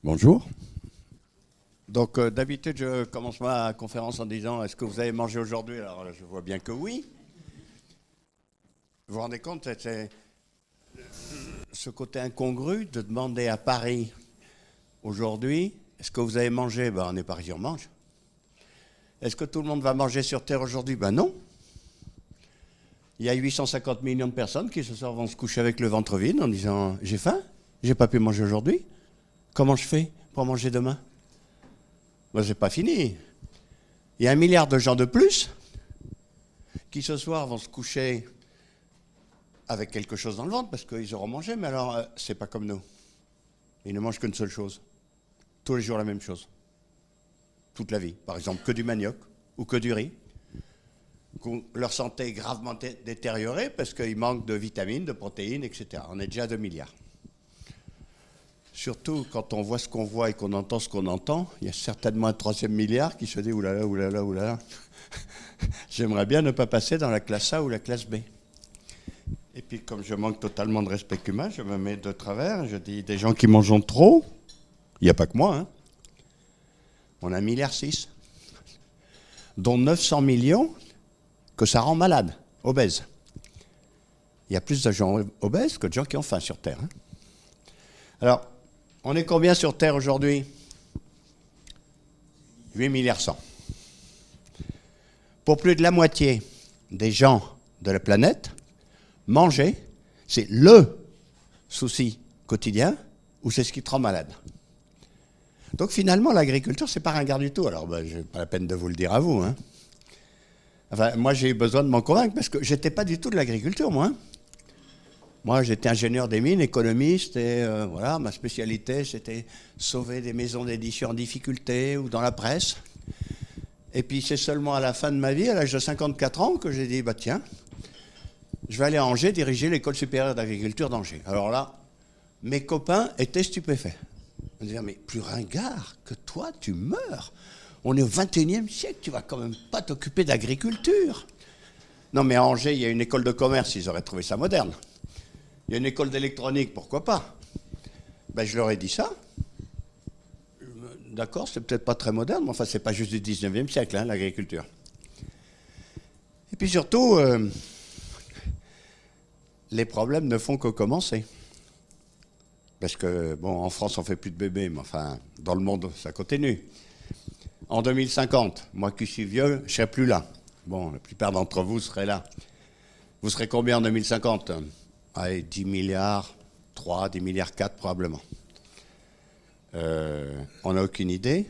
Bonjour. Donc d'habitude, je commence ma conférence en disant « Est-ce que vous avez mangé aujourd'hui ?» Alors je vois bien que oui. Vous vous rendez compte, c'est ce côté incongru de demander à Paris aujourd'hui « Est-ce que vous avez mangé ?» Ben on est Parisien, on mange. Est-ce que tout le monde va manger sur Terre aujourd'hui? Ben non. Il y a 850 millions de personnes qui ce soir vont se coucher avec le ventre vide en disant « J'ai faim, j'ai pas pu manger aujourd'hui. Comment je fais pour manger demain ?» Ben, c'est pas fini. Il y a 1 milliard de gens de plus qui ce soir vont se coucher avec quelque chose dans le ventre parce qu'ils auront mangé, mais alors c'est pas comme nous. Ils ne mangent qu'une seule chose. Tous les jours la même chose. Toute la vie. Par exemple, que du manioc ou que du riz. Leur santé est gravement détériorée parce qu'ils manquent de vitamines, de protéines, etc. On est déjà à 2 milliards. Surtout quand on voit ce qu'on voit et qu'on entend ce qu'on entend, il y a certainement un 3e milliard qui se dit « oulala, oulala, oulala, j'aimerais bien ne pas passer dans la classe A ou la classe B ». Et puis comme je manque totalement de respect humain, je me mets de travers, je dis des gens qui mangent trop, il n'y a pas que moi, hein. On a 1,6 milliard, dont 900 millions que ça rend malade, obèse. Il y a plus de gens obèses que de gens qui ont faim sur Terre, hein. Alors, on est combien sur Terre aujourd'hui? 8,1 milliards. Pour plus de la moitié des gens de la planète, manger, c'est le souci quotidien ou c'est ce qui te rend malade. Donc finalement, l'agriculture, c'est pas ringard du tout. Alors, je n'ai pas la peine de vous le dire à vous, hein. Enfin, moi, j'ai eu besoin de m'en convaincre parce que j'étais pas du tout de l'agriculture, moi, hein. Moi, j'étais ingénieur des mines, économiste, et voilà, ma spécialité, c'était sauver des maisons d'édition en difficulté ou dans la presse. Et puis, c'est seulement à la fin de ma vie, à l'âge de 54 ans, que j'ai dit, bah tiens, je vais aller à Angers, diriger l'école supérieure d'agriculture d'Angers. Alors là, mes copains étaient stupéfaits. Ils me disaient, mais plus ringard que toi, tu meurs. On est au 21e siècle, tu vas quand même pas t'occuper d'agriculture. Non, mais à Angers, il y a une école de commerce, ils auraient trouvé ça moderne. Il y a une école d'électronique, pourquoi pas? Ben, je leur ai dit ça. D'accord, c'est peut-être pas très moderne, mais enfin, c'est pas juste du 19e siècle, hein, l'agriculture. Et puis surtout, les problèmes ne font que commencer. Parce que, bon, en France, on fait plus de bébés, mais enfin, dans le monde, ça continue. En 2050, moi qui suis vieux, je serai plus là. Bon, la plupart d'entre vous seraient là. Vous serez combien en 2050? Allez, 10 milliards, 3, 10 milliards 4 probablement. On n'a aucune idée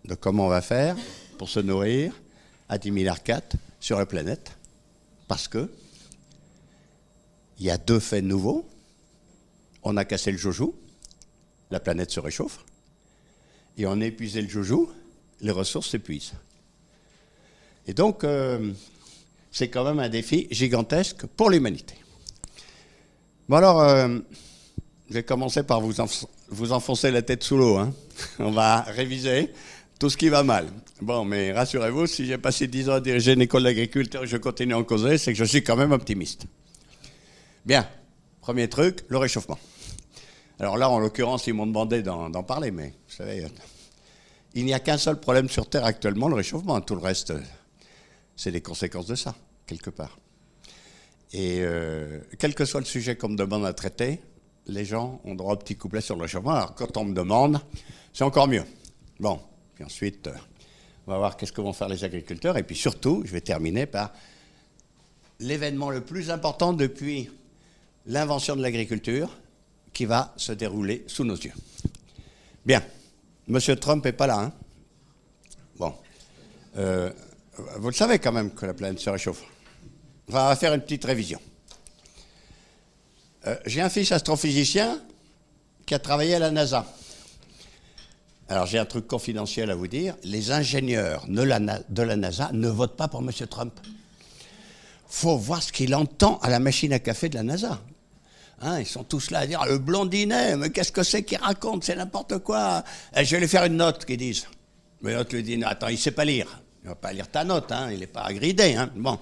de comment on va faire pour se nourrir à 10 milliards 4 sur la planète. Parce que il y a 2 faits nouveaux. On a cassé le joujou, la planète se réchauffe. Et on a épuisé le joujou, les ressources s'épuisent. Et donc, c'est quand même un défi gigantesque pour l'humanité. Bon alors, je vais commencer par vous enfoncer la tête sous l'eau, hein. On va réviser tout ce qui va mal. Bon, mais rassurez-vous, si j'ai passé 10 ans à diriger une école d'agriculture et je continue à en causer, c'est que je suis quand même optimiste. Bien, premier truc, le réchauffement. Alors là, en l'occurrence, ils m'ont demandé d'en parler, mais vous savez, il n'y a qu'un seul problème sur Terre actuellement, le réchauffement. Tout le reste, c'est des conséquences de ça, quelque part. Et quel que soit le sujet qu'on me demande à traiter, les gens ont droit au petit couplet sur le réchauffement. Alors quand on me demande, c'est encore mieux. Bon, puis ensuite, on va voir qu'est-ce que vont faire les agriculteurs. Et puis surtout, je vais terminer par l'événement le plus important depuis l'invention de l'agriculture qui va se dérouler sous nos yeux. Bien, M. Trump n'est pas là, hein. Bon, vous le savez quand même que la planète se réchauffe. Enfin, on va faire une petite révision. J'ai un fils astrophysicien qui a travaillé à la NASA. Alors j'ai un truc confidentiel à vous dire. Les ingénieurs de la NASA ne votent pas pour M. Trump. Faut voir ce qu'il entend à la machine à café de la NASA. Hein, ils sont tous là à dire « Le blondinet, mais qu'est-ce que c'est qu'il raconte? C'est n'importe quoi. » Je vais lui faire une note, qu'ils disent. Mais l'autre lui dit « Attends, il ne sait pas lire. Il ne va pas lire ta note, hein, il n'est pas gridé. Hein. » Bon.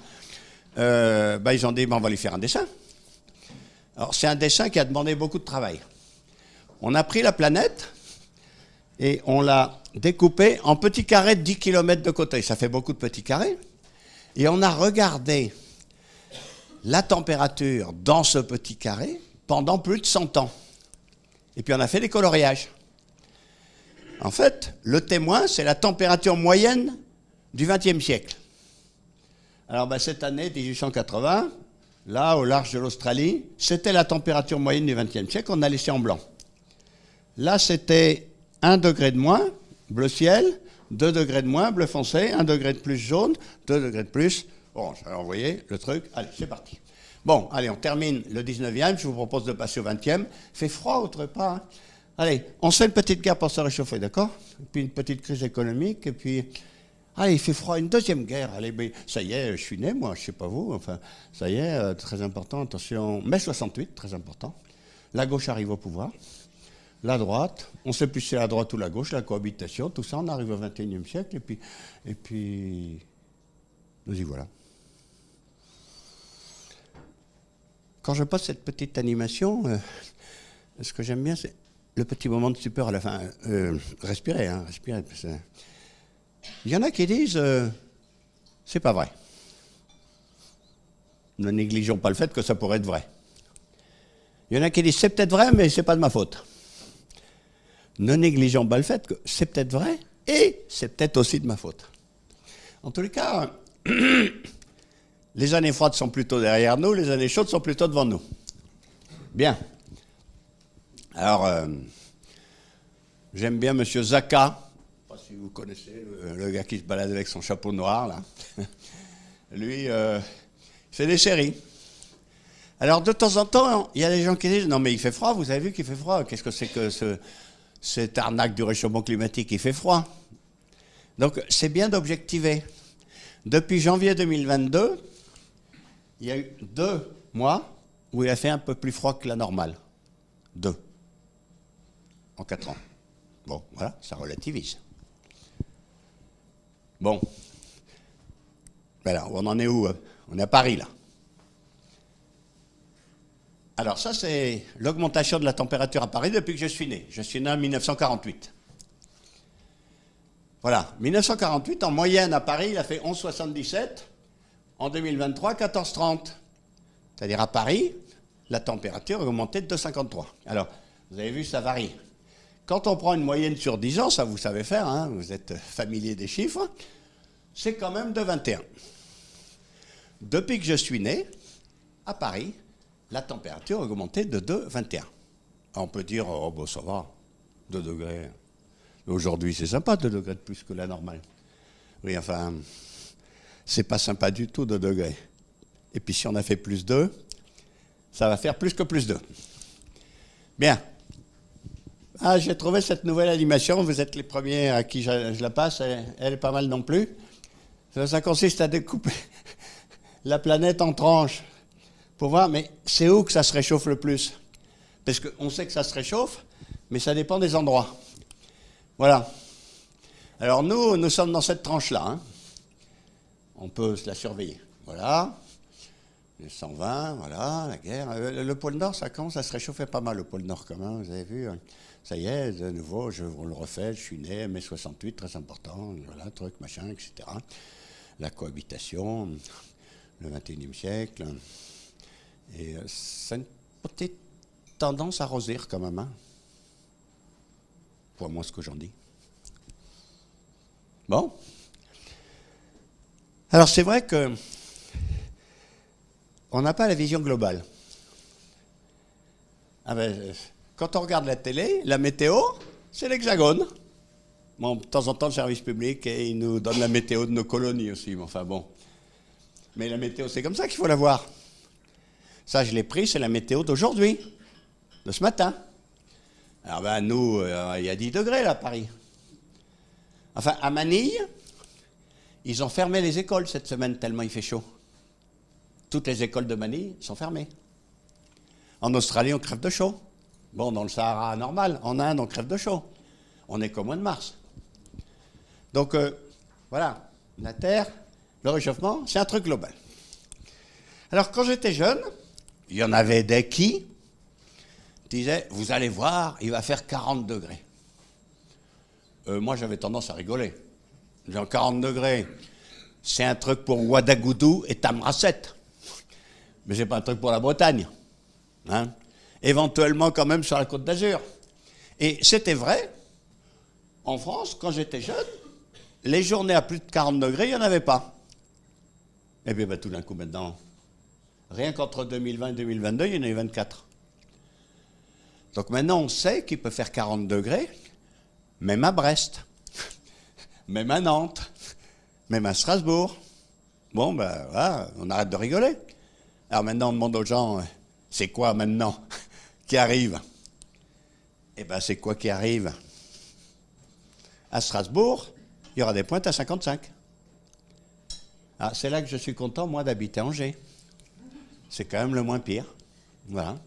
ils ont dit, on va lui faire un dessin. Alors, c'est un dessin qui a demandé beaucoup de travail. On a pris la planète et on l'a découpée en petits carrés de 10 km de côté. Ça fait beaucoup de petits carrés. Et on a regardé la température dans ce petit carré pendant plus de 100 ans. Et puis on a fait des coloriages. En fait, le témoin, c'est la température moyenne du XXe siècle. Alors cette année, 1880, là, au large de l'Australie, c'était la température moyenne du XXe siècle, on a laissé en blanc. Là, c'était 1 degré de moins, bleu ciel, 2 degrés de moins, bleu foncé, 1 degré de plus jaune, 2 degrés de plus orange. Alors, vous voyez le truc. Allez, c'est parti. Bon, allez, on termine le 19e. Je vous propose de passer au 20e. Il fait froid, autre part. Hein. Allez, on fait une petite guerre pour se réchauffer, d'accord? Et puis une petite crise économique, et puis... Allez, il fait froid, une deuxième guerre. Allez, mais ça y est, je suis né, moi, je sais pas vous. Enfin, ça y est, très important, attention. Mai 68, très important. La gauche arrive au pouvoir. La droite, on ne sait plus si c'est la droite ou la gauche, la cohabitation, tout ça, on arrive au XXIe siècle, et puis nous y voilà. Quand je passe cette petite animation, ce que j'aime bien, c'est le petit moment de stupeur à la fin. Respirez, hein, respirez. Il y en a qui disent, c'est pas vrai. Ne négligeons pas le fait que ça pourrait être vrai. Il y en a qui disent, c'est peut-être vrai, mais c'est pas de ma faute. Ne négligeons pas le fait que c'est peut-être vrai et c'est peut-être aussi de ma faute. En tous les cas, les années froides sont plutôt derrière nous, les années chaudes sont plutôt devant nous. Bien. Alors, j'aime bien M. Zaka. Je ne sais pas si vous connaissez le gars qui se balade avec son chapeau noir, là. Lui, fait des séries. Alors, de temps en temps, il y a des gens qui disent « Non, mais il fait froid, vous avez vu qu'il fait froid. Qu'est-ce que c'est que cette arnaque du réchauffement climatique, il fait froid. » Donc, c'est bien d'objectiver. Depuis janvier 2022, il y a eu 2 mois où il a fait un peu plus froid que la normale. 2. En 4 ans. Bon, voilà, ça relativise. Bon. Voilà, on en est où? On est à Paris, là. Alors ça, c'est l'augmentation de la température à Paris depuis que je suis né. Je suis né en 1948. Voilà, 1948, en moyenne à Paris, il a fait 11,77. En 2023, 14,30. C'est-à-dire à Paris, la température a augmenté de 2,53. Alors, vous avez vu, ça varie. Quand on prend une moyenne sur 10 ans, ça vous savez faire, hein, vous êtes familier des chiffres, c'est quand même de 21. Depuis que je suis né, à Paris, la température a augmenté de 2,21. On peut dire, oh bon, ça va, 2 degrés. Aujourd'hui, c'est sympa, 2 degrés de plus que la normale. Oui, enfin, c'est pas sympa du tout, 2 degrés. Et puis si on a fait plus 2, ça va faire plus que plus 2. Bien. Ah, j'ai trouvé cette nouvelle animation, vous êtes les premiers à qui je la passe, elle est pas mal non plus. Ça consiste à découper la planète en tranches pour voir, mais c'est où que ça se réchauffe le plus? Parce qu'on sait que ça se réchauffe, mais ça dépend des endroits. Voilà. Alors nous sommes dans cette tranche-là. Hein. On peut se la surveiller. Voilà. Les 120, voilà, la guerre. Le pôle Nord, ça commence à se réchauffer pas mal, le pôle Nord commun, vous avez vu. Ça y est, de nouveau, on le refait, je suis né, mai 68, très important, voilà, truc, machin, etc. La cohabitation, le XXIe siècle. Et c'est une petite tendance à arroser quand même, hein. Pour moi, ce que j'en dis. Bon. Alors, c'est vrai que on n'a pas la vision globale. Ah ben, quand on regarde la télé, la météo, c'est l'Hexagone. Bon, de temps en temps, le service public, et il nous donne la météo de nos colonies aussi. Mais enfin bon. Mais la météo, c'est comme ça qu'il faut la voir. Ça, je l'ai pris, c'est la météo d'aujourd'hui, de ce matin. Alors ben nous, il y a 10 degrés là à Paris. Enfin, à Manille, ils ont fermé les écoles cette semaine tellement il fait chaud. Toutes les écoles de Manille sont fermées. En Australie, on crève de chaud. Bon, dans le Sahara normal, en Inde, on crève de chaud. On est qu'au mois de mars. Donc, voilà, la Terre, le réchauffement, c'est un truc global. Alors, quand j'étais jeune, il y en avait des qui disaient, vous allez voir, il va faire 40 degrés. Moi, j'avais tendance à rigoler. Genre 40 degrés, c'est un truc pour Ouadagoudou et Tamaracet. Mais c'est pas un truc pour la Bretagne. Hein. Éventuellement, quand même, sur la Côte d'Azur. Et c'était vrai, en France, quand j'étais jeune, les journées à plus de 40 degrés, il n'y en avait pas. Et puis, tout d'un coup, maintenant, rien qu'entre 2020 et 2022, il y en a eu 24. Donc maintenant, on sait qu'il peut faire 40 degrés, même à Brest, même à Nantes, même à Strasbourg. Bon, voilà, on arrête de rigoler. Alors maintenant, on demande aux gens, c'est quoi maintenant qui arrive? Eh bien, c'est quoi qui arrive? À Strasbourg, il y aura des pointes à 55. Ah, c'est là que je suis content, moi, d'habiter Angers. C'est quand même le moins pire. Voilà.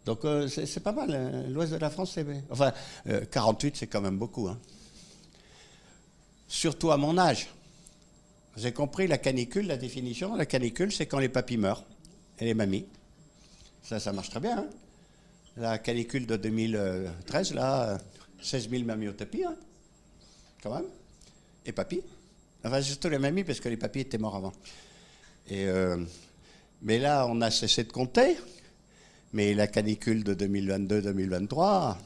Donc, c'est pas mal. L'ouest de la France, c'est... Enfin, 48, c'est quand même beaucoup. Hein. Surtout à mon âge. J'ai compris la canicule, la définition. La canicule, c'est quand les papis meurent et les mamies. Ça marche très bien. Hein. La canicule de 2013, là, 16 000 mamies au tapis, hein, quand même. Et papis. Enfin, surtout les mamies, parce que les papis étaient morts avant. Et, mais là, on a cessé de compter. Mais la canicule de 2022-2023,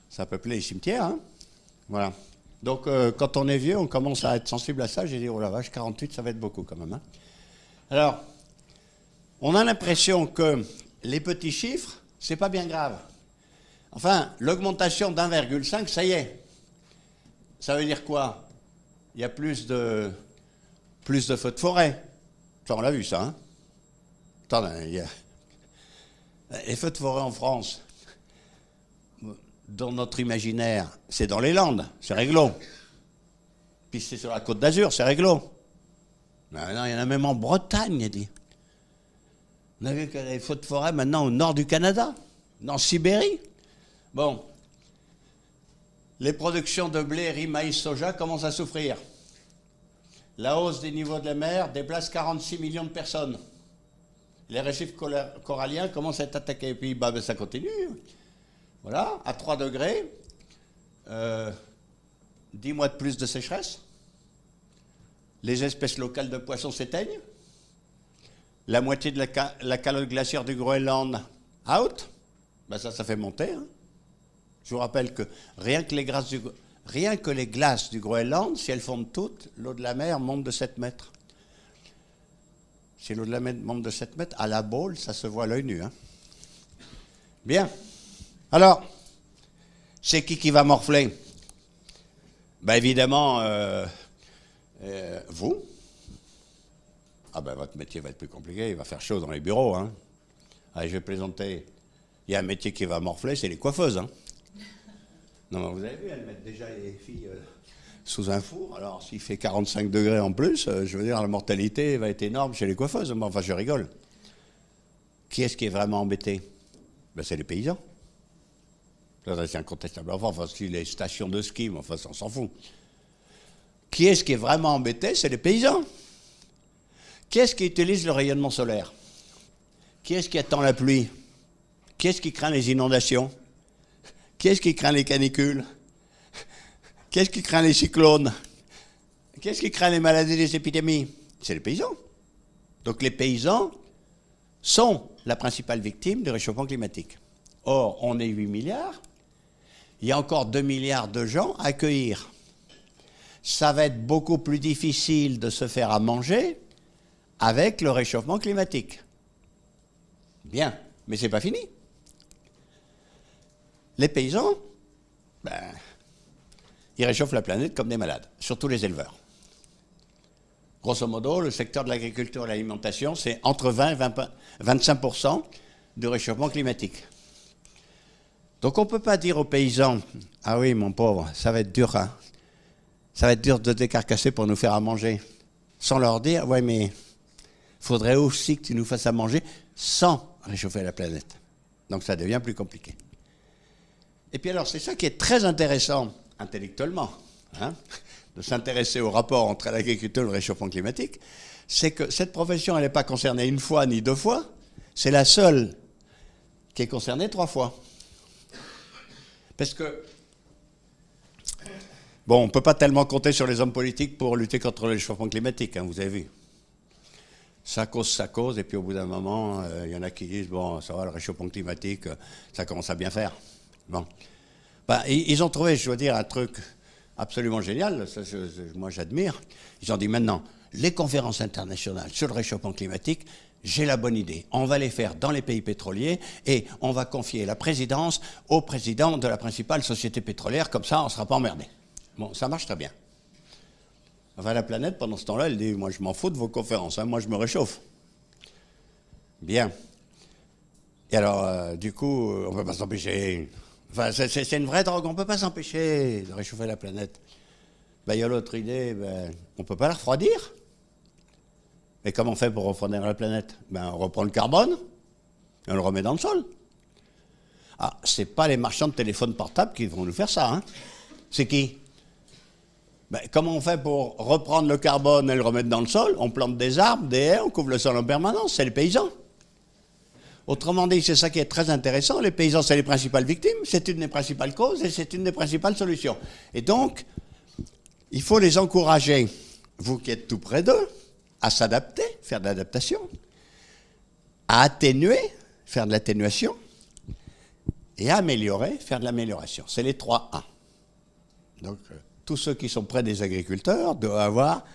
ça peuplait les cimetières. Hein. Voilà. Donc, quand on est vieux, on commence à être sensible à ça. J'ai dit, oh la vache, 48, ça va être beaucoup quand même. Hein. Alors, on a l'impression que les petits chiffres, c'est pas bien grave. Enfin, l'augmentation d'1,5, ça y est. Ça veut dire quoi? Il y a plus de feux de forêt. Ça, on l'a vu, ça. Hein. Attends, les feux de forêt en France, dans notre imaginaire, c'est dans les Landes, c'est réglo. Puis c'est sur la Côte d'Azur, c'est réglo. Non, il y en a même en Bretagne, il dit. On a vu qu'il y a des feux de forêt maintenant au nord du Canada, en Sibérie. Bon, les productions de blé, riz, maïs, soja commencent à souffrir. La hausse des niveaux de la mer déplace 46 millions de personnes. Les récifs coralliens commencent à être attaqués. Et puis, ça continue. Voilà, à 3 degrés, 10 mois de plus de sécheresse. Les espèces locales de poissons s'éteignent. La moitié de la calotte glaciaire du Groenland, out. Ça fait monter. Hein. Je vous rappelle que rien que les glaces du Groenland, si elles fondent toutes, l'eau de la mer monte de 7 mètres. Si l'eau de la mer monte de 7 mètres, à la Baule, ça se voit à l'œil nu. Hein. Bien. Alors, c'est qui va morfler? Évidemment, vous. Ah votre métier va être plus compliqué, il va faire chaud dans les bureaux. Hein. Allez, je vais plaisanter. Il y a un métier qui va morfler, c'est les coiffeuses. Hein. Non, vous avez vu, elles mettent déjà les filles sous un four. Alors, s'il fait 45 degrés en plus, je veux dire, la mortalité va être énorme chez les coiffeuses. Enfin, je rigole. Qui est-ce qui est vraiment embêté? C'est les paysans. Ça, c'est incontestable. Enfin, si les stations de ski, mais enfin, ça, on s'en fout. Qui est-ce qui est vraiment embêté? C'est les paysans. Qui est-ce qui utilise le rayonnement solaire? Qui est-ce qui attend la pluie? Qui est-ce qui craint les inondations? Qui est-ce qui craint les canicules? Qui est-ce qui craint les cyclones? Qui est-ce qui craint les maladies, les épidémies? C'est les paysans. Donc les paysans sont la principale victime du réchauffement climatique. Or, on est 8 milliards. Il y a encore 2 milliards de gens à accueillir. Ça va être beaucoup plus difficile de se faire à manger avec le réchauffement climatique. Bien, mais c'est pas fini. Les paysans, ils réchauffent la planète comme des malades, surtout les éleveurs. Grosso modo, le secteur de l'agriculture et de l'alimentation, c'est entre 20 et 25% du réchauffement climatique. Donc on ne peut pas dire aux paysans, ah oui mon pauvre, ça va être dur, hein. Ça va être dur de décarcasser pour nous faire à manger. Sans leur dire, ouais mais il faudrait aussi que tu nous fasses à manger sans réchauffer la planète. Donc ça devient plus compliqué. Et puis alors c'est ça qui est très intéressant intellectuellement, hein, de s'intéresser au rapport entre l'agriculture et le réchauffement climatique, c'est que cette profession, elle n'est pas concernée une fois ni deux fois, c'est la seule qui est concernée 3 fois. Parce que, bon, on ne peut pas tellement compter sur les hommes politiques pour lutter contre le réchauffement climatique, hein, vous avez vu. Ça cause, et puis au bout d'un moment, il y en a qui disent, bon, ça va, le réchauffement climatique, ça commence à bien faire. Bon. Ben, ils ont trouvé, je dois dire, un truc absolument génial, ça, moi j'admire. Ils ont dit, maintenant, les conférences internationales sur le réchauffement climatique, j'ai la bonne idée. On va les faire dans les pays pétroliers et on va confier la présidence au président de la principale société pétrolière, comme ça on ne sera pas emmerdé. Bon, ça marche très bien. Enfin, la planète, pendant ce temps-là, elle dit, moi je m'en fous de vos conférences, hein, moi je me réchauffe. Bien. Et alors, du coup, on ne peut pas s'empêcher. Enfin, c'est une vraie drogue, on ne peut pas s'empêcher de réchauffer la planète. Ben, il y a l'autre idée, ben, on ne peut pas la refroidir. Et comment on fait pour refroidir la planète? Ben, on reprend le carbone et on le remet dans le sol. Ah, c'est pas les marchands de téléphones portables qui vont nous faire ça, hein. C'est qui? Ben, comment on fait pour reprendre le carbone et le remettre dans le sol? On plante des arbres, des haies, on couvre le sol en permanence, c'est les paysans. Autrement dit, c'est ça qui est très intéressant, les paysans, c'est les principales victimes, c'est une des principales causes et c'est une des principales solutions. Et donc, il faut les encourager, vous qui êtes tout près d'eux, à s'adapter, faire de l'adaptation, à atténuer, faire de l'atténuation, et à améliorer, faire de l'amélioration. C'est les 3 A. Donc, tous ceux qui sont près des agriculteurs doivent avoir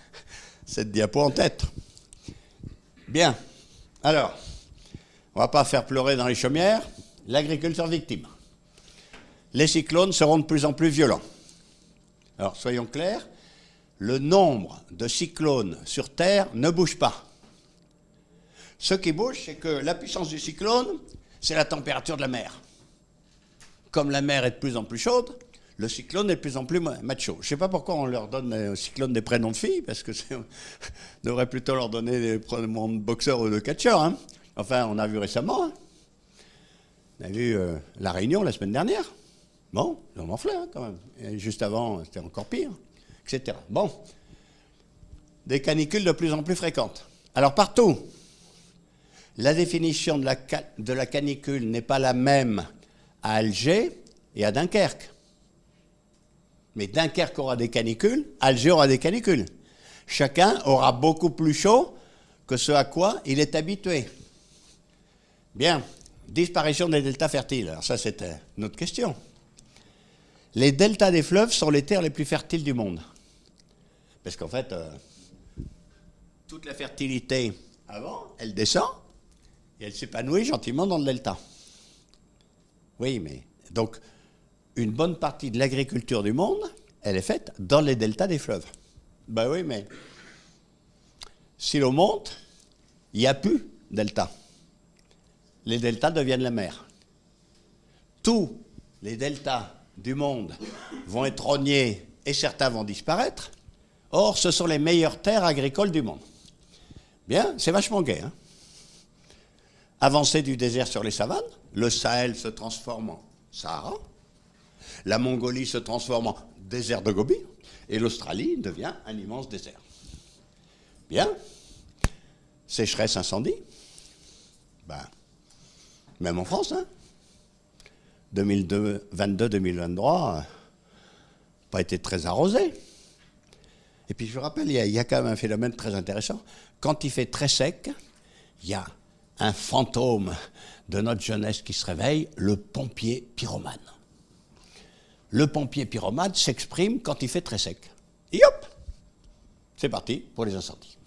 cette diapo en tête. Bien. Alors, on ne va pas faire pleurer dans les chaumières, l'agriculture victime. Les cyclones seront de plus en plus violents. Alors, soyons clairs, le nombre de cyclones sur Terre ne bouge pas. Ce qui bouge, c'est que la puissance du cyclone, c'est la température de la mer. Comme la mer est de plus en plus chaude, le cyclone est de plus en plus macho. Je ne sais pas pourquoi on leur donne aux cyclones des prénoms de filles, parce que on devrait plutôt leur donner des prénoms de boxeurs ou de catcheurs. Hein. Enfin, on a vu récemment, hein. On a vu La Réunion la semaine dernière. Bon, ils en enflaient hein, quand même. Et juste avant, c'était encore pire. Etc. Bon, des canicules de plus en plus fréquentes. Alors partout, la définition de la canicule n'est pas la même à Alger et à Dunkerque. Mais Dunkerque aura des canicules, Alger aura des canicules. Chacun aura beaucoup plus chaud que ce à quoi il est habitué. Bien, disparition des deltas fertiles. Alors ça, c'était une autre question. Les deltas des fleuves sont les terres les plus fertiles du monde. Parce qu'en fait, toute la fertilité avant, elle descend et elle s'épanouit gentiment dans le delta. Oui, mais donc, une bonne partie de l'agriculture du monde, elle est faite dans les deltas des fleuves. Ben oui, mais si l'eau monte, il n'y a plus de delta. Les deltas deviennent la mer. Tous les deltas du monde vont être rognés et certains vont disparaître. Or, ce sont les meilleures terres agricoles du monde. Bien, c'est vachement gai. Hein. Avancée du désert sur les savanes, le Sahel se transforme en Sahara, la Mongolie se transforme en désert de Gobi, et l'Australie devient un immense désert. Bien, sécheresse, incendie, ben, même en France, hein. 2022-2023, pas été très arrosé. Et puis je vous rappelle, il y a quand même un phénomène très intéressant. Quand il fait très sec, il y a un fantôme de notre jeunesse qui se réveille, le pompier pyromane. Le pompier pyromane s'exprime quand il fait très sec. Et hop, c'est parti pour les incendies.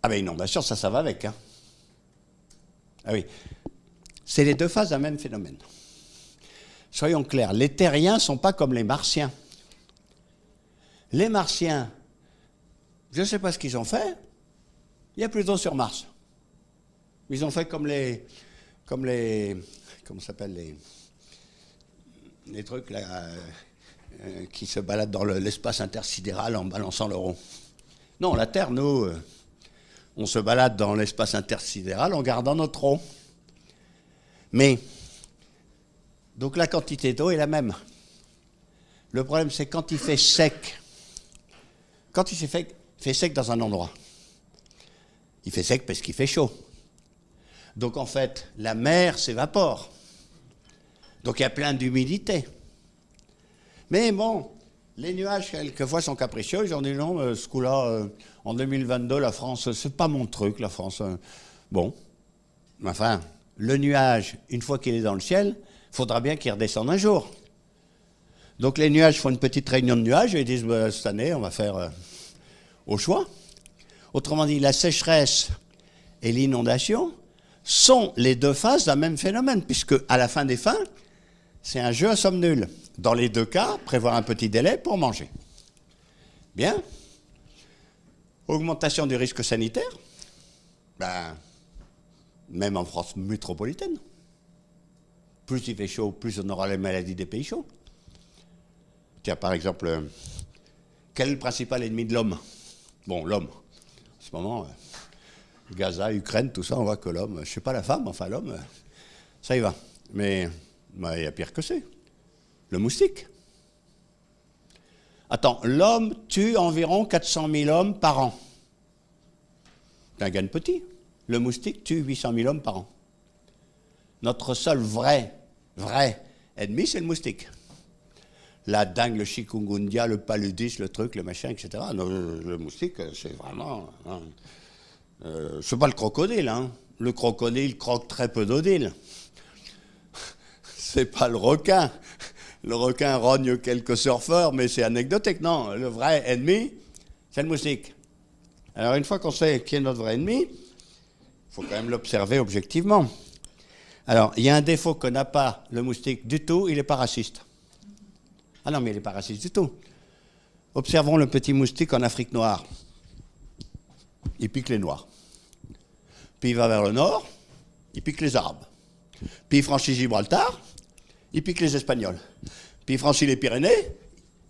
Ah ben inondation, ça va avec. Hein. Ah oui, c'est les deux phases d'un même phénomène. Soyons clairs, les terriens ne sont pas comme les martiens. Les martiens, je ne sais pas ce qu'ils ont fait, il y a plutôt sur Mars. Ils ont fait comme les comment s'appelle les trucs là, qui se baladent dans l'espace intersidéral en balançant le rond. Non, la Terre, nous, on se balade dans l'espace intersidéral en gardant notre rond. Mais, donc la quantité d'eau est la même. Le problème, c'est quand il fait sec. Quand il fait il fait sec dans un endroit. Il fait sec parce qu'il fait chaud. Donc en fait, la mer s'évapore. Donc il y a plein d'humidité. Mais bon, les nuages, quelquefois, sont capricieux. Ils ont dit non, ce coup-là, en 2022, la France, c'est pas mon truc, la France. Bon, enfin, le nuage, une fois qu'il est dans le ciel, il faudra bien qu'il redescende un jour. Donc les nuages font une petite réunion de nuages et ils disent bah, cette année, on va faire au choix. Autrement dit, la sécheresse et l'inondation sont les deux faces d'un même phénomène, puisque à la fin des fins, c'est un jeu à somme nulle. Dans les deux cas, prévoir un petit délai pour manger. Bien. Augmentation du risque sanitaire. Ben, même en France métropolitaine. Plus il fait chaud, plus on aura les maladies des pays chauds. Tiens, par exemple, quel est le principal ennemi de l'homme? Bon, l'homme. En ce moment, Gaza, Ukraine, tout ça, on voit que l'homme, je ne sais pas la femme, enfin l'homme, ça y va. Mais il y a pire que c'est. Le moustique. Attends, l'homme tue environ 400 000 hommes par an. C'est un gain petit. Le moustique tue 800 000 hommes par an. Notre seul vrai ennemi, c'est le moustique. La dengue, le chikungunya, le paludisme, le truc, le machin, etc. Le moustique, c'est vraiment... Hein, c'est pas le crocodile. Hein. Le crocodile croque très peu d'odile. C'est pas le requin. Le requin rogne quelques surfeurs, mais c'est anecdotique. Non, le vrai ennemi, c'est le moustique. Alors, une fois qu'on sait qui est notre vrai ennemi, il faut quand même l'observer objectivement. Alors, il y a un défaut que n'a pas le moustique du tout, il n'est pas raciste. Ah non, mais il n'est pas raciste du tout. Observons le petit moustique en Afrique noire. Il pique les Noirs. Puis il va vers le nord, il pique les Arabes. Puis il franchit Gibraltar, il pique les Espagnols. Puis il franchit les Pyrénées,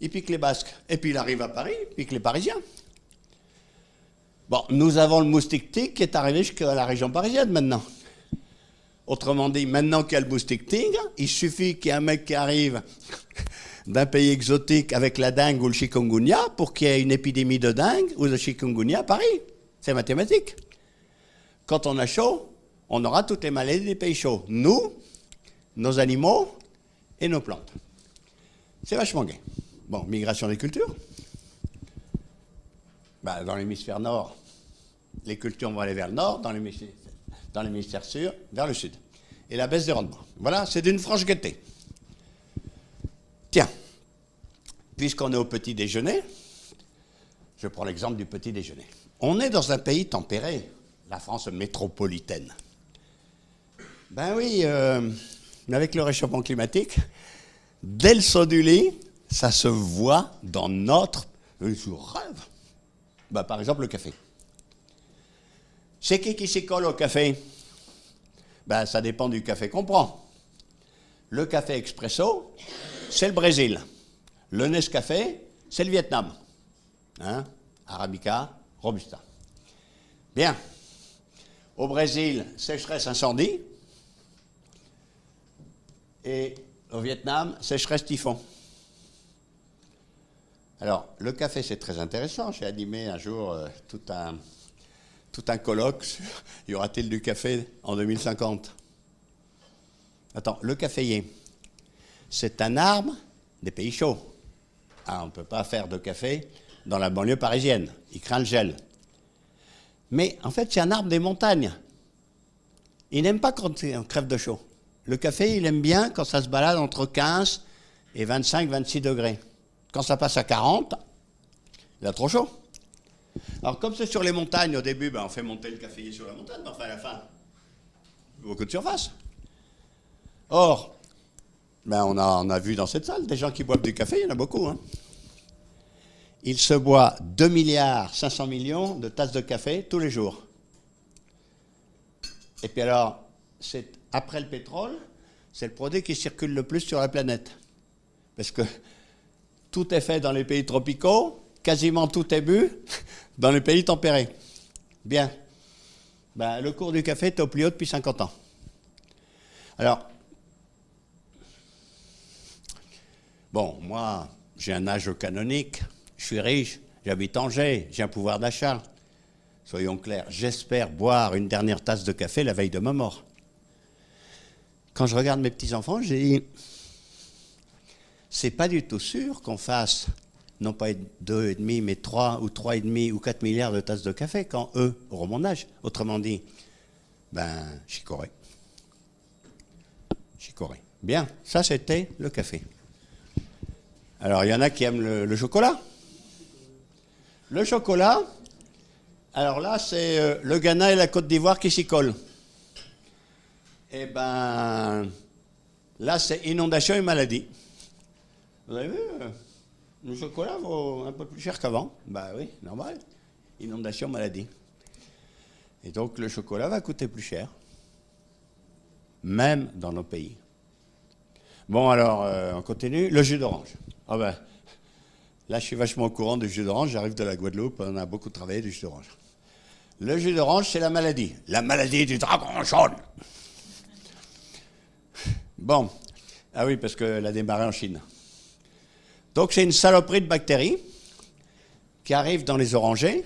il pique les Basques. Et puis il arrive à Paris, il pique les Parisiens. Bon, nous avons le moustique tigre qui est arrivé jusqu'à la région parisienne maintenant. Autrement dit, maintenant qu'il y a le moustique tigre, il suffit qu'il y ait un mec qui arrive d'un pays exotique avec la dengue ou le chikungunya pour qu'il y ait une épidémie de dengue ou de chikungunya à Paris. C'est mathématique. Quand on a chaud, on aura toutes les maladies des pays chauds. Nous, nos animaux et nos plantes. C'est vachement gai. Bon, migration des cultures. Ben, dans l'hémisphère nord, les cultures vont aller vers le nord, dans l'hémisphère sud, vers le sud. Et la baisse des rendements. Voilà, c'est d'une franche gaieté. Tiens, puisqu'on est au petit déjeuner, je prends l'exemple du petit déjeuner. On est dans un pays tempéré, la France métropolitaine. Ben oui, avec le réchauffement climatique, dès le saut du lit, ça se voit dans notre... Je rêve. Ben, par exemple, le café. C'est qui s'y colle au café? Ben, ça dépend du café qu'on prend. Le café expresso, c'est le Brésil. Le Nescafé, c'est le Vietnam. Hein? Arabica, Robusta. Bien. Au Brésil, sécheresse, incendie. Et au Vietnam, sécheresse, typhon. Alors, le café, c'est très intéressant. J'ai animé un jour tout un colloque sur y aura-t-il du café en 2050? Attends, le caféier, c'est un arbre des pays chauds. Ah, on ne peut pas faire de café dans la banlieue parisienne. Il craint le gel. Mais en fait, c'est un arbre des montagnes. Il n'aime pas quand on crève de chaud. Le café, il aime bien quand ça se balade entre 15 et 25, 26 degrés. Quand ça passe à 40, il a trop chaud. Alors, comme c'est sur les montagnes, au début, ben, on fait monter le caféier sur la montagne, mais enfin, à la fin, beaucoup de surface. Or, ben, on a vu dans cette salle des gens qui boivent du café, il y en a beaucoup. Hein. Il se boit 2 milliards 500 millions de tasses de café tous les jours. Et puis alors, c'est après le pétrole, c'est le produit qui circule le plus sur la planète. Parce que tout est fait dans les pays tropicaux, quasiment tout est bu dans les pays tempérés. Bien. Ben, le cours du café est au plus haut depuis 50 ans. Alors, bon, moi, j'ai un âge canonique, je suis riche, J'habite Angers, j'ai un pouvoir d'achat. Soyons clairs, j'espère boire une dernière tasse de café la veille de ma mort. Quand je regarde mes petits-enfants, j'ai dit, c'est pas du tout sûr qu'on fasse, non pas 2,5, mais 3 ou 3,5 ou 4 milliards de tasses de café quand eux auront mon âge. Autrement dit, chicorée. Chicorée. Bien, ça c'était le café. Alors il y en a qui aiment le chocolat. Le chocolat, alors là c'est le Ghana et la Côte d'Ivoire qui s'y collent. Eh ben, là c'est inondation et maladie. Vous avez vu, le chocolat vaut un peu plus cher qu'avant. Ben oui, normal. Inondation, maladie. Et donc le chocolat va coûter plus cher. Même dans nos pays. Bon alors, on continue. Le jus d'orange. Ah ben, là je suis vachement au courant du jus d'orange. J'arrive de la Guadeloupe, on a beaucoup travaillé du jus d'orange. Le jus d'orange, c'est la maladie. La maladie du dragon jaune. Bon, ah oui, parce qu'elle a démarré en Chine. Donc c'est une saloperie de bactéries qui arrive dans les orangers.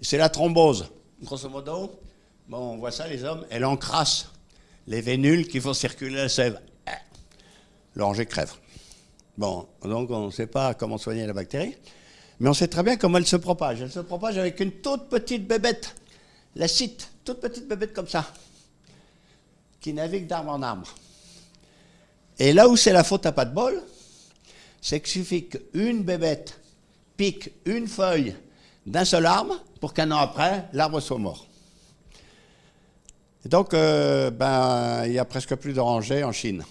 C'est la thrombose. Grosso modo, bon, on voit ça les hommes, elle encrasse les vénules qui font circuler la sève. L'oranger crève. Bon, donc on ne sait pas comment soigner la bactérie, mais on sait très bien comment elle se propage. Elle se propage avec une toute petite bébête, la cite, toute petite bébête comme ça, qui navigue d'arbre en arbre. Et là où c'est la faute à pas de bol, c'est qu'il suffit qu'une bébête pique une feuille d'un seul arbre pour qu'un an après, l'arbre soit mort. Et donc, il n'y a presque plus d'orangers en Chine.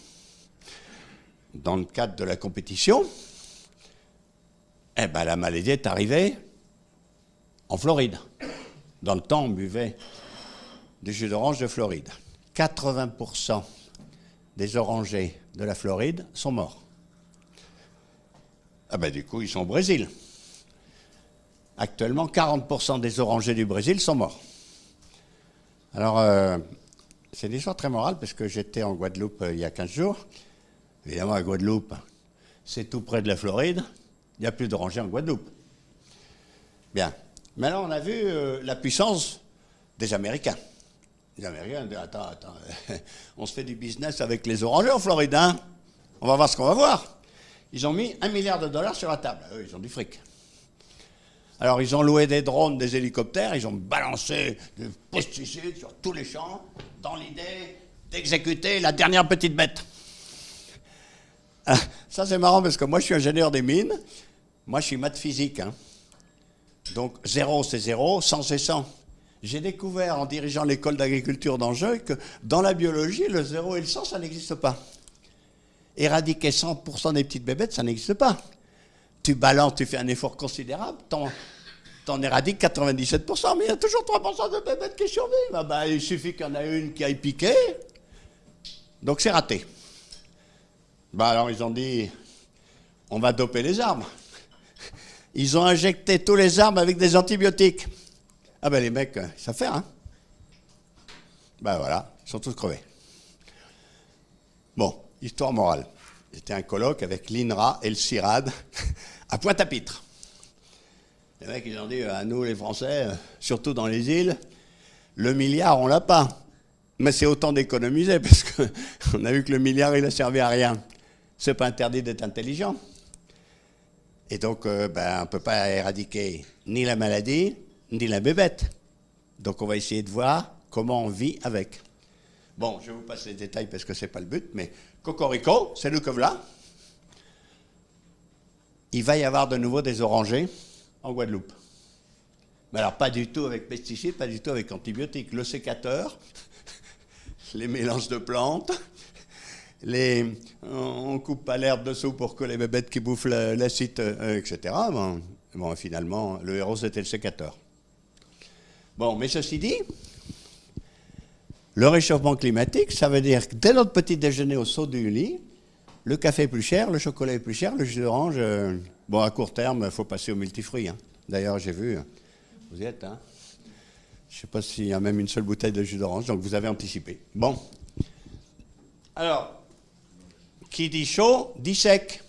Dans le cadre de la compétition, la maladie est arrivée en Floride. Dans le temps, on buvait du jus d'orange de Floride. 80% des orangers de la Floride sont morts. Du coup, ils sont au Brésil. Actuellement, 40% des orangers du Brésil sont morts. Alors, c'est une histoire très morale parce que j'étais en Guadeloupe il y a 15 jours. Évidemment, à Guadeloupe, c'est tout près de la Floride. Il n'y a plus d'orangers en Guadeloupe. Bien. Maintenant, on a vu la puissance des Américains. Les Américains disent, attends, on se fait du business avec les orangers en Floride, hein. On va voir ce qu'on va voir. Ils ont mis $1 milliard sur la table. Eux, ils ont du fric. Alors, ils ont loué des drones, des hélicoptères, ils ont balancé des pesticides sur tous les champs, dans l'idée d'exécuter la dernière petite bête. Ça, c'est marrant parce que moi, je suis ingénieur des mines. Moi, je suis maths physique. Hein. Donc, 0, c'est 0, 100, c'est 100. J'ai découvert, en dirigeant l'école d'agriculture d'Angers, que dans la biologie, le 0 et le 100, ça n'existe pas. Éradiquer 100% des petites bébêtes, ça n'existe pas. Tu balances, tu fais un effort considérable, t'en éradiques 97%, mais il y a toujours 3% de bébêtes qui survivent. Il suffit qu'il y en a une qui aille piquer. Donc, c'est raté. Alors ils ont dit, on va doper les arbres. Ils ont injecté tous les arbres avec des antibiotiques. Les mecs, ils savent faire, hein. Voilà, ils sont tous crevés. Bon, histoire morale. J'étais un colloque avec l'INRA et le CIRAD à Pointe-à-Pitre. Les mecs, ils ont dit, à nous les Français, surtout dans les îles, le milliard, on l'a pas. Mais c'est autant d'économiser, parce qu'on a vu que le milliard, il a servi à rien. C'est pas interdit d'être intelligent. Et donc, on ne peut pas éradiquer ni la maladie, ni la bébête. Donc, on va essayer de voir comment on vit avec. Bon, je vais vous passer les détails parce que ce n'est pas le but, mais cocorico, c'est le que voilà. Il va y avoir de nouveau des orangers en Guadeloupe. Mais alors, pas du tout avec pesticides, pas du tout avec antibiotiques. Le sécateur, les mélanges de plantes, on coupe pas l'herbe dessous pour que les bébêtes qui bouffent l'acide, etc. Bon, finalement, le héros, c'était le sécateur. Bon, mais ceci dit, le réchauffement climatique, ça veut dire que dès notre petit déjeuner au saut du lit, le café est plus cher, le chocolat est plus cher, le jus d'orange, à court terme, il faut passer aux multifruits. Hein. D'ailleurs, j'ai vu, vous y êtes, hein. Je ne sais pas s'il y a même une seule bouteille de jus d'orange, donc vous avez anticipé. Bon. Alors, qui dit chaud, dit sec.